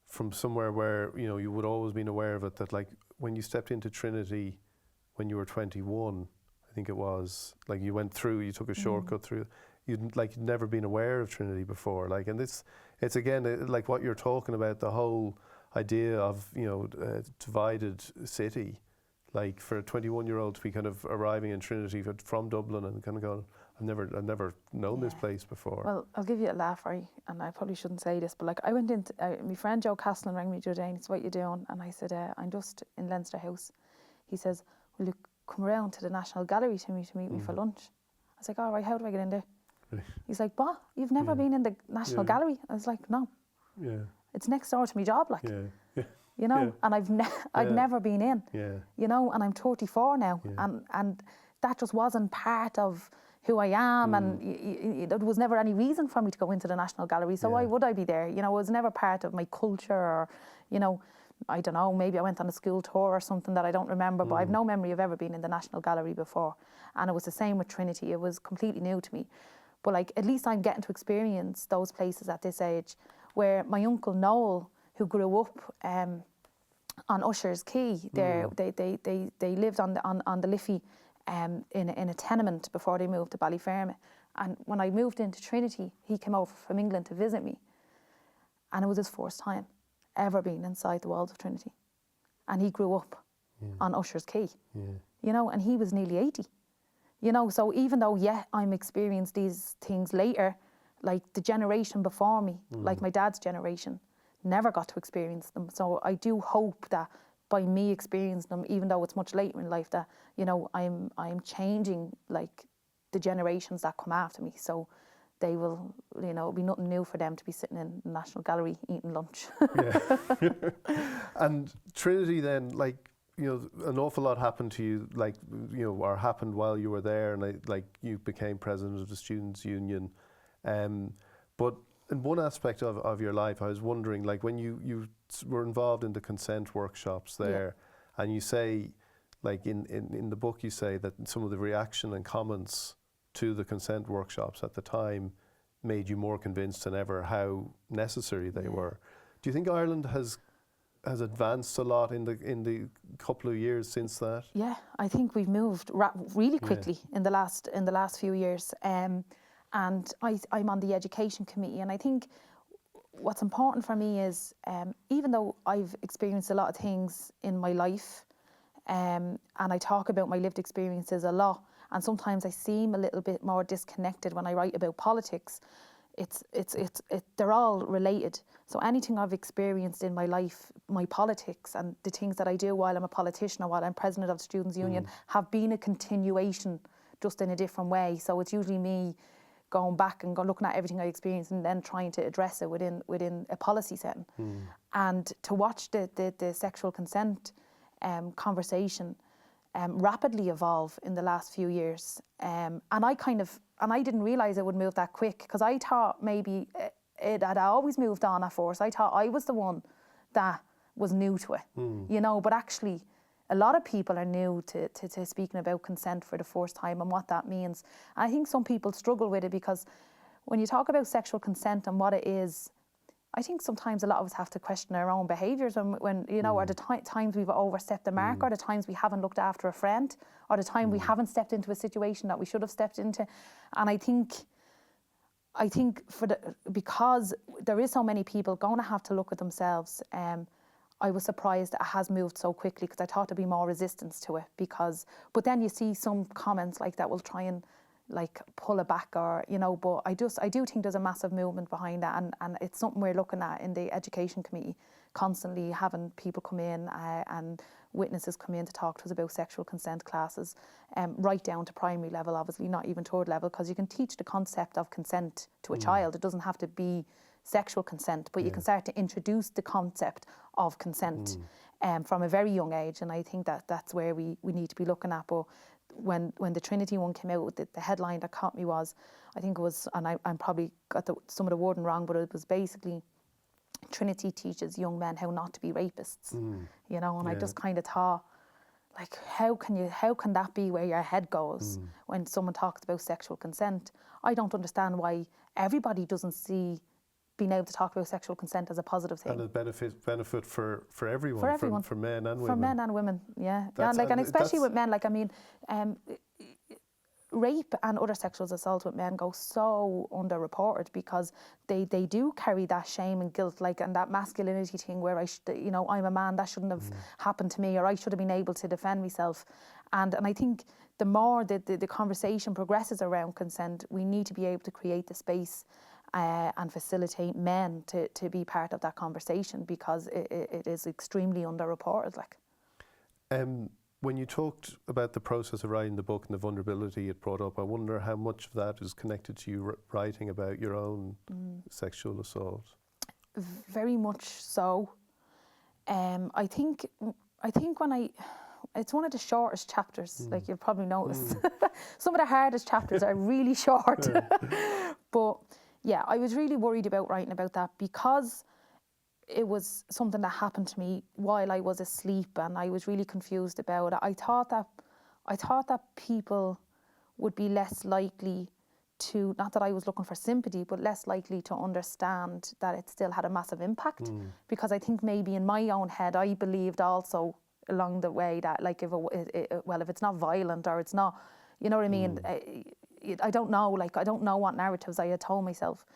Speaker 1: from somewhere where, you know, you would always been aware of it, that like when you stepped into Trinity when you were 21, I think it was, like you went through, you took a shortcut through, you'd never been aware of Trinity before. Like, and it's again, like what you're talking about, the whole idea of, you know, divided city, like for a 21-year-old to be kind of arriving in Trinity from Dublin and kind of going, I've never known this place before.
Speaker 2: Well, I'll give you a laugh, right? And I probably shouldn't say this, but like I went into, my friend Joe Castellan rang me the other day and he said, what you doing? And I said, I'm just in Leinster House. He says, will you come around to the National Gallery to meet me for lunch? I was like, all right, how do I get in there? Right. He's like, what? You've never been in the National Gallery? I was like, no. Yeah. It's next door to my job, like. Yeah. You know, and I've never been in. Yeah. You know, and I'm 34 now, and that just wasn't part of who I am, and there was never any reason for me to go into the National Gallery, so why would I be there? You know, it was never part of my culture, or, you know, I don't know, maybe I went on a school tour or something that I don't remember, but I've no memory of ever being in the National Gallery before. And it was the same with Trinity. It was completely new to me. But like, at least I'm getting to experience those places at this age, where my uncle Noel, who grew up on Usher's Quay, they lived on the Liffey, in a tenement before they moved to Ballyfermot. And when I moved into Trinity, he came over from England to visit me, and it was his first time ever being inside the walls of Trinity. And he grew up on Usher's Quay, you know, and he was nearly 80, you know. So even though, I'm experienced these things later, like the generation before me, like my dad's generation, never got to experience them. So I do hope that by me experiencing them, even though it's much later in life, that, you know, I'm changing like the generations that come after me, so they will, you know, it'll be nothing new for them to be sitting in the National Gallery eating lunch.
Speaker 1: And Trinity then, like, you know, an awful lot happened to you, like, you know, or happened while you were there, and like you became president of the Students' Union. But in one aspect of your life, I was wondering, like, when you were involved in the consent workshops there, and you say, like in the book, you say that some of the reaction and comments to the consent workshops at the time made you more convinced than ever how necessary they were. Do you think Ireland has advanced a lot in the couple of years since that?
Speaker 2: Yeah, I think we've moved really quickly in the last few years. And I'm on the education committee, and I think what's important for me is even though I've experienced a lot of things in my life, and I talk about my lived experiences a lot, and sometimes I seem a little bit more disconnected when I write about politics. They're all related. So anything I've experienced in my life, my politics and the things that I do while I'm a politician or while I'm president of the Students' Union have been a continuation, just in a different way. So it's usually me going back and looking at everything I experienced and then trying to address it within a policy setting. And to watch the sexual consent conversation rapidly evolve in the last few years, and I didn't realise it would move that quick, because I thought maybe it had always moved on at first. I thought I was the one that was new to it, you know, but actually a lot of people are new to speaking about consent for the first time and what that means. And I think some people struggle with it, because when you talk about sexual consent and what it is, I think sometimes a lot of us have to question our own behaviours when you know, are the times we've overstepped the mark, or the times we haven't looked after a friend, or the time we haven't stepped into a situation that we should have stepped into. And I think because there is so many people going to have to look at themselves, I was surprised it has moved so quickly, because I thought there'd be more resistance to it. But then you see some comments like that will try and like pull it back, or you know, but I do think there's a massive movement behind that, and it's something we're looking at in the education committee, constantly having people come in and witnesses come in to talk to us about sexual consent classes, right down to primary level, obviously not even third level, because you can teach the concept of consent to a child. It doesn't have to be sexual consent, but you can start to introduce the concept of consent from a very young age, and I think that's where we need to be looking at. But when the Trinity one came out, the headline that caught me was, I think it was, and I'm probably got some of the wording wrong, but it was basically, Trinity teaches young men how not to be rapists, you know, and I just kind of thought, like, how can that be where your head goes when someone talks about sexual consent? I don't understand why everybody doesn't see being able to talk about sexual consent as a positive thing.
Speaker 1: And a benefit for everyone, for men and women.
Speaker 2: For men and women, yeah. And especially with men, like, I mean, rape and other sexual assault with men go so underreported, because they do carry that shame and guilt, like, and that masculinity thing where I'm a man, that shouldn't have happened to me, or I should have been able to defend myself. And I think the more the conversation progresses around consent, we need to be able to create the space and facilitate men to be part of that conversation, because it is extremely underreported. Like,
Speaker 1: when you talked about the process of writing the book and the vulnerability it brought up, I wonder how much of that is connected to you writing about your own sexual assault.
Speaker 2: Very much so. I think it's one of the shortest chapters, like you've probably noticed. Some of the hardest chapters are really short. But yeah, I was really worried about writing about that, because it was something that happened to me while I was asleep, and I was really confused about it. I thought that people would be less likely to, not that I was looking for sympathy, but less likely to understand that it still had a massive impact. Because I think maybe in my own head, I believed also along the way that, like, if it's not violent, or it's not, you know what I mean? I don't know what narratives I had told myself.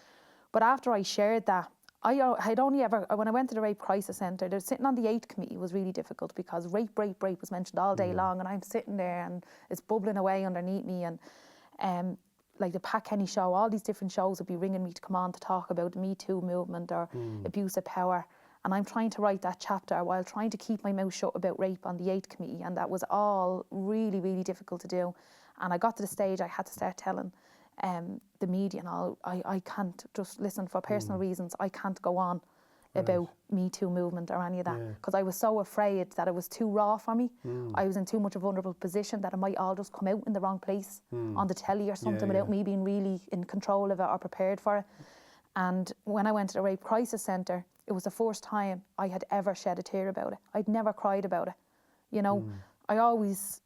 Speaker 2: But after I shared that, I'd only ever, when I went to the Rape Crisis Centre, sitting on the 8th committee was really difficult, because rape was mentioned all day long, and I'm sitting there and it's bubbling away underneath me, and like the Pat Kenny show, all these different shows would be ringing me to come on to talk about the Me Too movement or abuse of power. And I'm trying to write that chapter while trying to keep my mouth shut about rape on the 8th committee, and that was all really, really difficult to do. And I got to the stage I had to start telling the media and all, I can't, just listen, for personal reasons, I can't go on about Me Too movement or any of that, because I was so afraid that it was too raw for me. I was in too much of a vulnerable position that it might all just come out in the wrong place on the telly or something without me being really in control of it or prepared for it. And when I went to the Rape Crisis Centre, it was the first time I had ever shed a tear about it. I'd never cried about it. You know, I always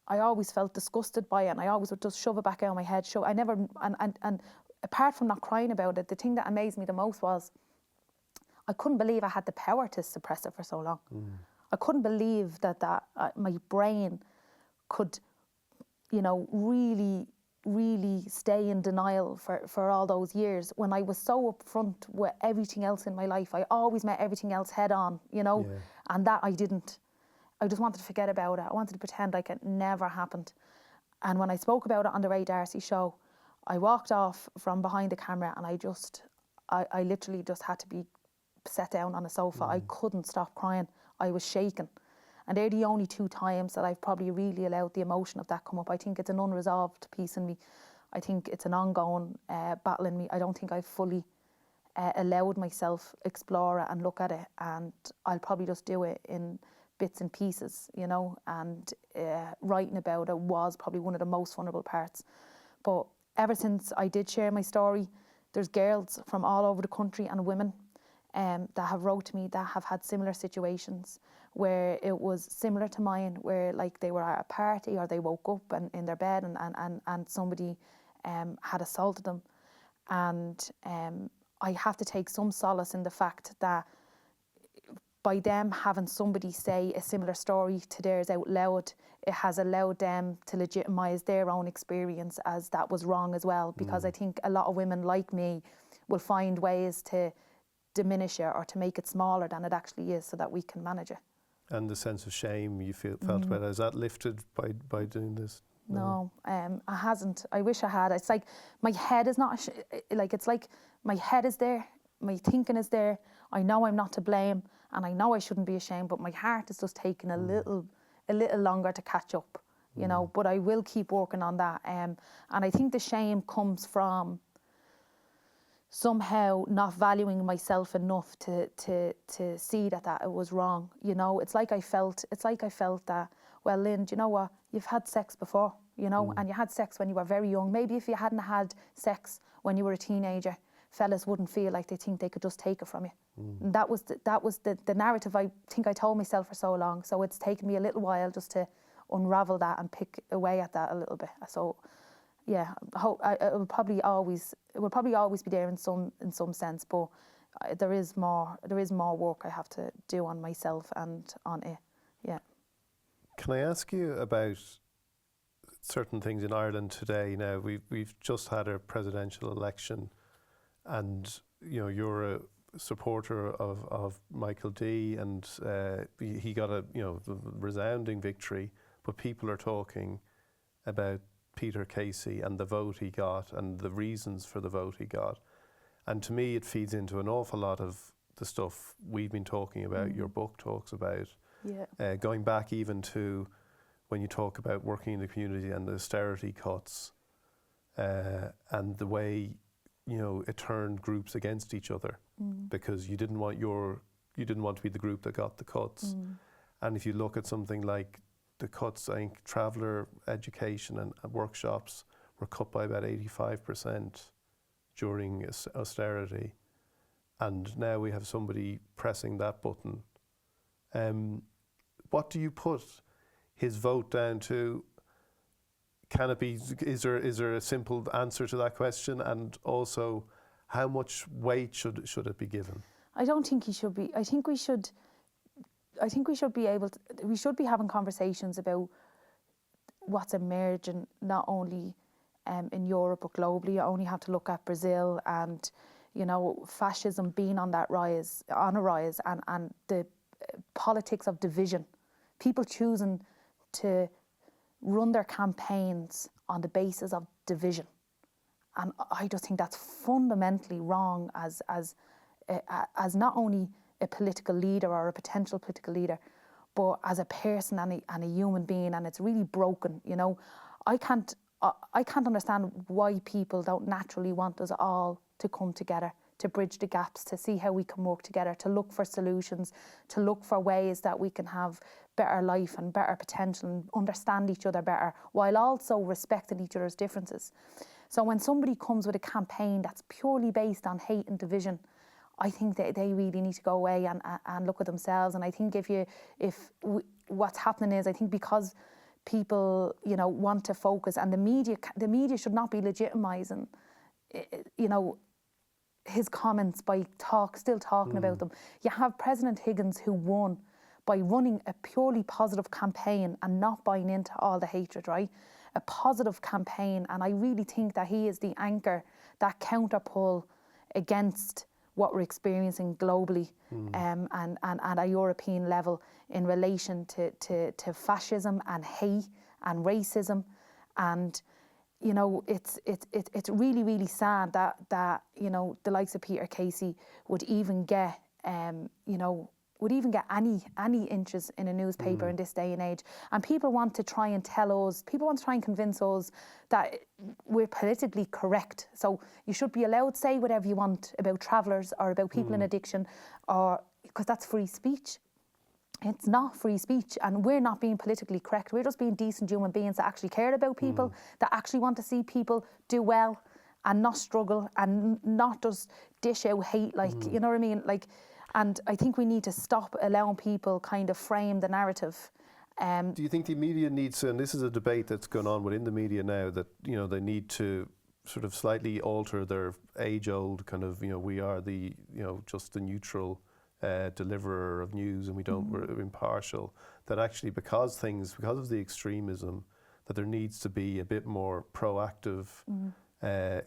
Speaker 2: I always felt disgusted by it, and I always would just shove it back out of my head. I never, and apart from not crying about it, the thing that amazed me the most was I couldn't believe I had the power to suppress it for so long. I couldn't believe that my brain could, you know, really stay in denial for all those years when I was so upfront with everything else in my life. I always met everything else head on, you know, and that I didn't. I just wanted to forget about it. I wanted to pretend like it never happened. And when I spoke about it on the Ray D'Arcy show, I walked off from behind the camera and I literally just had to be sat down on a sofa. I couldn't stop crying. I was shaking. And they're the only 2 times that I've probably really allowed the emotion of that come up. I think it's an unresolved piece in me. I think it's an ongoing battle in me. I don't think I've fully allowed myself explore it and look at it. And I'll probably just do it in bits and pieces, you know, and writing about it was probably one of the most vulnerable parts. But ever since I did share my story, there's girls from all over the country and women that have wrote to me that have had similar situations where it was similar to mine, where like they were at a party or they woke up and in their bed and somebody had assaulted them. And I have to take some solace in the fact that by them having somebody say a similar story to theirs out loud, it has allowed them to legitimise their own experience as that was wrong as well. Because I think a lot of women like me will find ways to diminish it or to make it smaller than it actually is so that we can manage it.
Speaker 1: And the sense of shame you felt about it, is that lifted by doing this?
Speaker 2: No, it hasn't. I wish I had. It's like my head is not, it's like my head is there, my thinking is there. I know I'm not to blame and I know I shouldn't be ashamed, but my heart is just taking a little longer to catch up, you know, but I will keep working on that. And I think the shame comes from somehow not valuing myself enough to see that it was wrong. You know, it's like I felt that, well, Lynn, do you know what? You've had sex before, you know, and you had sex when you were very young. Maybe if you hadn't had sex when you were a teenager, fellas wouldn't feel like they think they could just take it from you. And that was the narrative I think I told myself for so long. So it's taken me a little while just to unravel that and pick away at that a little bit. So yeah, it will probably always be there in some sense, but there is more work I have to do on myself and on it. Yeah.
Speaker 1: Can I ask you about certain things in Ireland today? Now we've just had a presidential election, and you know you're a supporter of Michael D, and he got a resounding victory, but people are talking about Peter Casey and the vote he got and the reasons for the vote he got. And to me, it feeds into an awful lot of the stuff we've been talking about, your book talks about. Yeah. Going back even to when you talk about working in the community and the austerity cuts and the way, you know, it turned groups against each other because you didn't want to be the group that got the cuts. And if you look at something like the cuts, I think traveller education and workshops were cut by about 85% during austerity. And now we have somebody pressing that button. What do you put his vote down to? Can it be, is there a simple answer to that question? And also, how much weight should it be given?
Speaker 2: I don't think he should be. I think we should be having conversations about what's emerging, not only in Europe but globally. You only have to look at Brazil and, you know, fascism being on a rise, and the politics of division. People choosing to run their campaigns on the basis of division. And I just think that's fundamentally wrong as not only a political leader or a potential political leader, but as a person and a human being, and it's really broken. You know, I can't understand why people don't naturally want us all to come together, to bridge the gaps, to see how we can work together, to look for solutions, to look for ways that we can have better life and better potential and understand each other better, while also respecting each other's differences. So when somebody comes with a campaign that's purely based on hate and division, I think that they really need to go away and look at themselves. And I think what's happening is, I think because people, you know, want to focus, and the media should not be legitimising, you know, his comments by still talking about them. You have President Higgins, who won by running a purely positive campaign and not buying into all the hatred, right? A positive campaign, and I really think that he is the anchor, that counterpole against what we're experiencing globally and at a European level in relation to fascism and hate and racism. And you know, it's really, really sad that you know, the likes of Peter Casey would even get any inches in a newspaper in this day and age. And people want to try and convince us that we're politically correct. So you should be allowed to say whatever you want about travellers or about people in addiction, or because that's free speech. It's not free speech, and we're not being politically correct. We're just being decent human beings that actually care about people, that actually want to see people do well and not struggle and not just dish out hate, like, you know what I mean? Like, and I think we need to stop allowing people kind of frame the narrative.
Speaker 1: Do you think the media needs to, and this is a debate that's going on within the media now, that, you know, they need to sort of slightly alter their age-old kind of, you know, we are the, you know, just the neutral deliverer of news, and we're impartial, that actually because of the extremism, that there needs to be a bit more proactive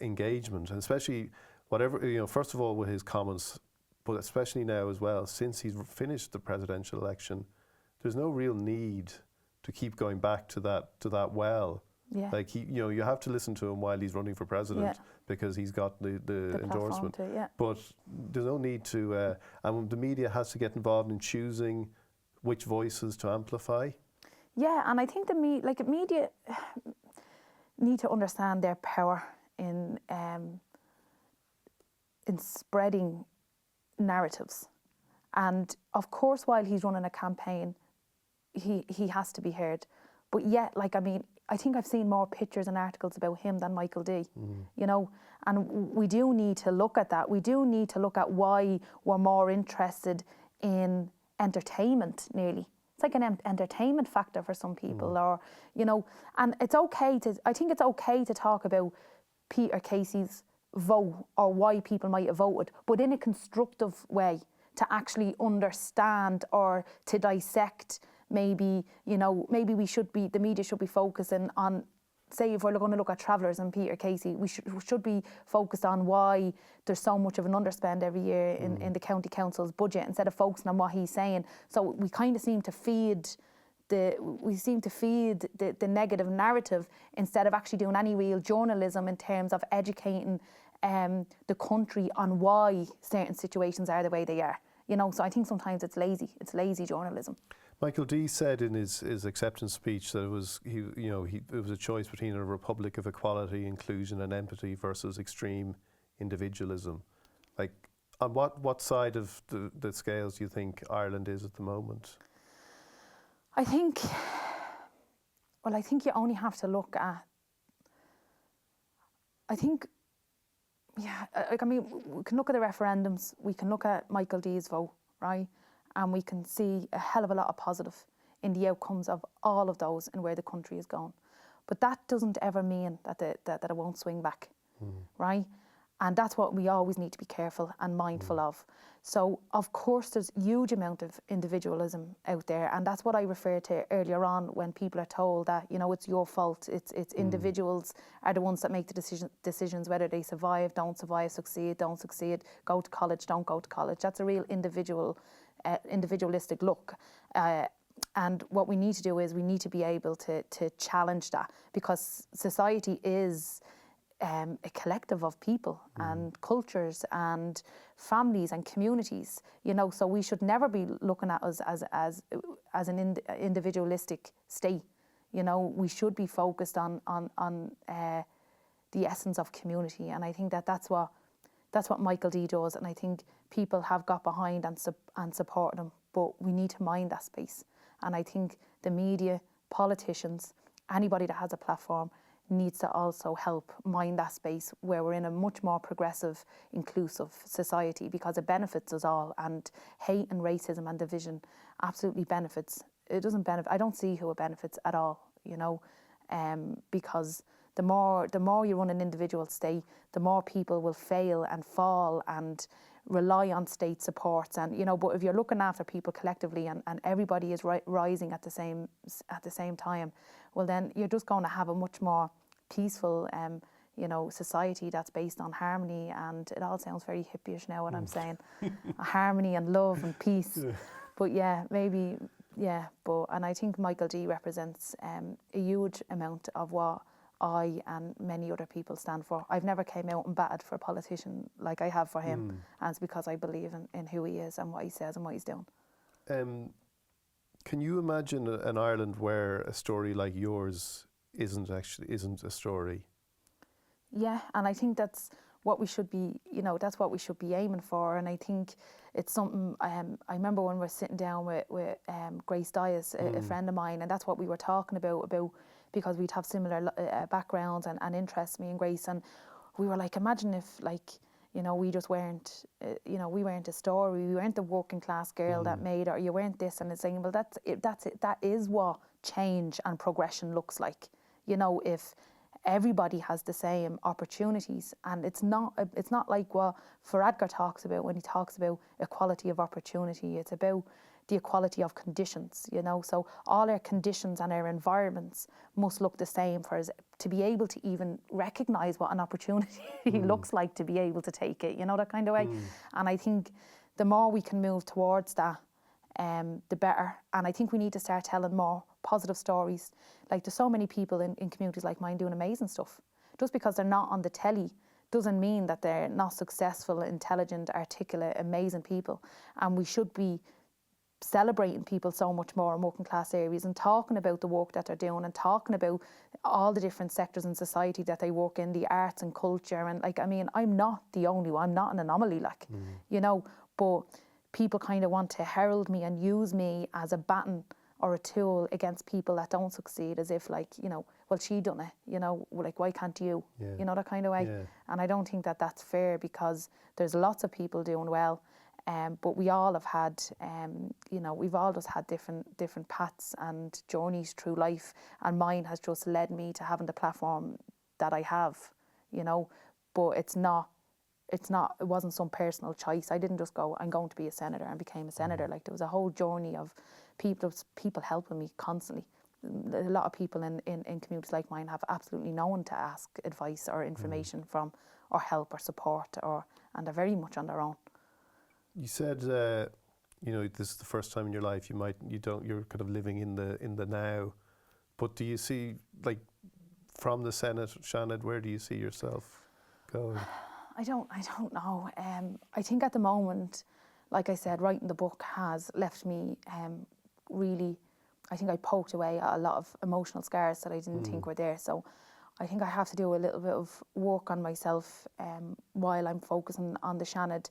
Speaker 1: engagement, and especially whatever, you know, first of all with his comments, but especially now as well, since he's finished the presidential election, there's no real need to keep going back to that well.
Speaker 2: Yeah.
Speaker 1: Like, you know, you have to listen to him while he's running for president because he's got the endorsement. But there's no need to, and the media has to get involved in choosing which voices to amplify.
Speaker 2: Yeah, and I think the media need to understand their power in spreading narratives. And of course, while he's running a campaign, he has to be heard. But yet, like, I mean, I think I've seen more pictures and articles about him than Michael D, you know, and we do need to look at that. We do need to look at why we're more interested in entertainment, nearly. It's like an entertainment factor for some people, or, you know, and I think it's okay to talk about Peter Casey's vote or why people might have voted, but in a constructive way, to actually understand or to dissect. Maybe, you know, maybe the media should be focusing on, say, if we're going to look at travellers and Peter Casey, we should be focused on why there's so much of an underspend every year in the county council's budget, instead of focusing on what he's saying. So we kind of seem to feed the negative narrative instead of actually doing any real journalism in terms of educating the country on why certain situations are the way they are. You know, so I think sometimes it's lazy journalism.
Speaker 1: Michael D said in his acceptance speech that it was a choice between a republic of equality, inclusion and empathy versus extreme individualism. Like, on what side of the scales do you think Ireland is at the moment?
Speaker 2: I think you only have to look at, we can look at the referendums, we can look at Michael D's vote, right? And we can see a hell of a lot of positive in the outcomes of all of those and where the country is going. But that doesn't ever mean that it won't swing back, right? And that's what we always need to be careful and mindful of. So, of course, there's a huge amount of individualism out there, and that's what I referred to earlier on when people are told that, you know, it's your fault, it's individuals are the ones that make the decisions whether they survive, don't survive, succeed, don't succeed, go to college, don't go to college. That's a real individualistic look. And what we need to do is we need to be able to challenge that, because society is a collective of people and cultures and families and communities, you know, so we should never be looking at us as an individualistic state. You know, we should be focused on the essence of community, and I think that's what Michael D does, and I think people have got behind and supported him, but we need to mind that space. And I think the media, politicians, anybody that has a platform needs to also help mind that space where we're in a much more progressive, inclusive society, because it benefits us all, and hate and racism and division absolutely benefits. It doesn't benefit, I don't see who it benefits at all. because the more you run an individual state, the more people will fail and fall and rely on state supports. And but if you're looking after people collectively and everybody is rising at the same time, well then you're just going to have a much more peaceful society that's based on harmony. And it all sounds very hippie-ish now what I'm saying. Harmony and love and peace. But and I think Michael D represents a huge amount of what I and many other people stand for. I've never came out and batted for a politician like I have for him, and it's because I believe in who he is and what he says and what he's doing.
Speaker 1: Can you imagine an Ireland where a story like yours isn't a story?
Speaker 2: Yeah, and I think that's what we should be, that's what we should be aiming for. And I think it's something, I remember when we were sitting down with Grace Dias, a friend of mine, and that's what we were talking about because we'd have similar backgrounds and interests, me and Grace, and we were like, imagine if we just weren't, we weren't a story, we weren't the working class girl that made it, or you weren't this, and it's saying, well, that's it, that is what change and progression looks like, if everybody has the same opportunities. And it's not like what Faradgar talks about when he talks about equality of opportunity. It's about the equality of conditions, so all our conditions and our environments must look the same for us to be able to even recognise what an opportunity looks like, to be able to take it, that kind of way. And I think the more we can move towards that, the better. And I think we need to start telling more positive stories. Like, there's so many people in communities like mine doing amazing stuff. Just because they're not on the telly doesn't mean that they're not successful, intelligent, articulate, amazing people. And we should be celebrating people so much more in working class areas and talking about the work that they're doing and talking about all the different sectors in society that they work in, the arts and culture. And I'm not the only one, I'm not an anomaly, but people kind of want to herald me and use me as a baton or a tool against people that don't succeed, as if well, she done it, why can't you? That kind of way. Yeah. And I don't think that that's fair, because there's lots of people doing well, but we all have had, we've all just had different paths and journeys through life, and mine has just led me to having the platform that I have, but it wasn't some personal choice. I didn't just go, I'm going to be a senator, and became a senator. Like, there was a whole journey of people helping me constantly. A lot of people in communities like mine have absolutely no one to ask advice or information from, or help or support, and they're very much on their own.
Speaker 1: You said, this is the first time in your life you're kind of living in the now, but do you see, like, from the Senate, Shannon, where do you see yourself going?
Speaker 2: I don't know. I think at the moment, like I said, writing the book has left me really, I think I poked away at a lot of emotional scars that I didn't think were there. So I think I have to do a little bit of work on myself while I'm focusing on the Shannon.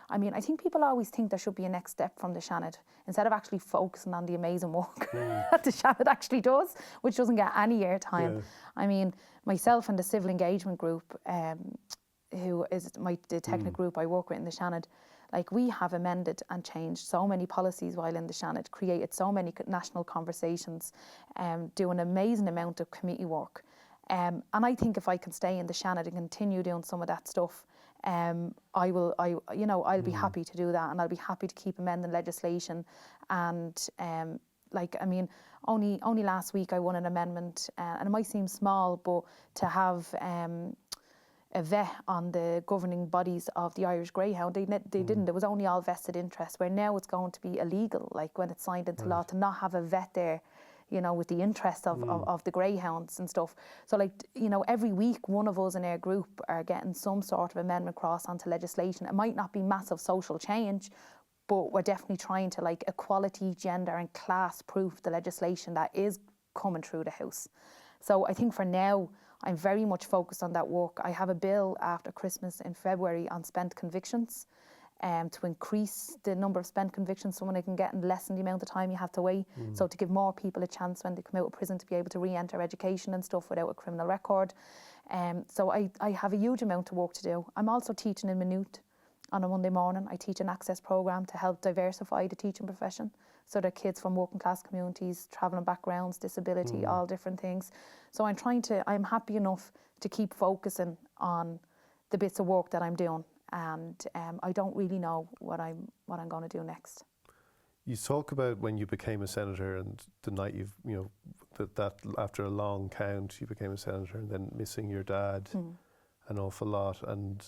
Speaker 2: I think people always think there should be a next step from the Shannon, instead of actually focusing on the amazing work that the Shannon actually does, which doesn't get any airtime. Yeah. Myself and the civil engagement group, who is the technical group I work with in the Shannon, like, we have amended and changed so many policies while in the Shannon, created so many national conversations, do an amazing amount of committee work. And I think if I can stay in the Shannon and continue doing some of that stuff, I'll be happy to do that, and I'll be happy to keep amending legislation. And only last week I won an amendment, and it might seem small, but to have a vet on the governing bodies of the Irish Greyhound, they didn't. It was only all vested interest, where now it's going to be illegal, like, when it's signed into law, to not have a vet there, with the interest of the greyhounds and stuff. So, every week one of us in our group are getting some sort of amendment cross onto legislation. It might not be massive social change, but we're definitely trying to, equality, gender and class proof the legislation that is coming through the House. So I think for now, I'm very much focused on that work. I have a bill after Christmas in February on spent convictions, to increase the number of spent convictions someone can get and lessen the amount of time you have to wait. So to give more people a chance when they come out of prison to be able to re-enter education and stuff without a criminal record. So I have a huge amount of work to do. I'm also teaching in Maynooth on a Monday morning, I teach an access programme to help diversify the teaching profession, so that kids from working class communities, travelling backgrounds, disability, all different things. So I'm happy enough to keep focusing on the bits of work that I'm doing, and I don't really know what I'm going to do next.
Speaker 1: You talk about when you became a senator and the night that after a long count you became a senator, and then missing your dad an awful lot. And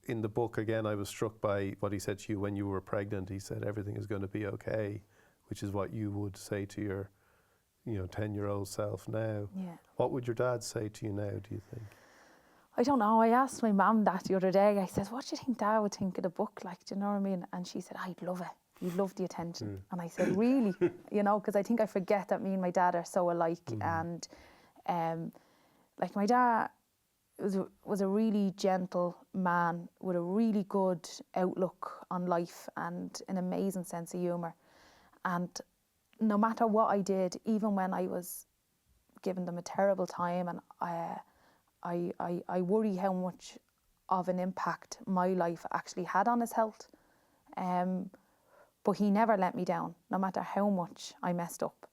Speaker 1: in the book, again, I was struck by what he said to you when you were pregnant. He said everything is going to be okay, which is what you would say to your 10-year-old self now.
Speaker 2: Yeah.
Speaker 1: What would your dad say to you now, do you think?
Speaker 2: I don't know. I asked my mum that the other day. I said, what do you think Dad would think of the book? Like, do you know what I mean? And she said, I'd love it. You'd love the attention. And I said, really? Because I think I forget that me and my dad are so alike. And like, my dad was a really gentle man with a really good outlook on life and an amazing sense of humour. And no matter what I did, even when I was giving them a terrible time, and I worry how much of an impact my life actually had on his health. But he never let me down, no matter how much I messed up.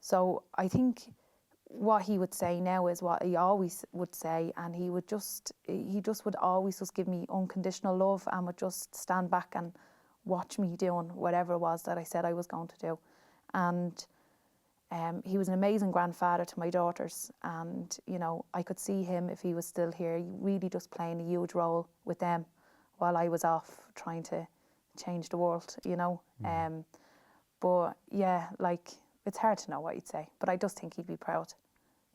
Speaker 2: So I think what he would say now is what he always would say, and he just would always just give me unconditional love and would just stand back and watch me doing whatever it was that I said I was going to do. And he was an amazing grandfather to my daughters, and I could see him, if he was still here, really just playing a huge role with them while I was off trying to change the world, but yeah, like, it's hard to know what he'd say, but I just think he'd be proud,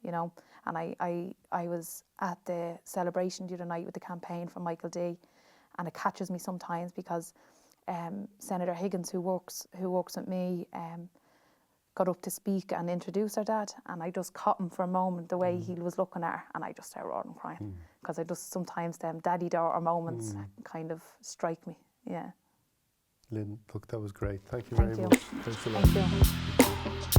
Speaker 2: and I was at the celebration the other night with the campaign for Michael D, and it catches me sometimes because Senator Higgins, who works with me, got up to speak and introduce her dad, and I just caught him for a moment, the way he was looking at her, and I just started roaring crying, because I just, sometimes them daddy-daughter moments kind of strike me. Yeah.
Speaker 1: Lynn, look, that was great. Thank you
Speaker 2: Thank
Speaker 1: very
Speaker 2: you.
Speaker 1: much. Thanks a lot.
Speaker 2: Thank you.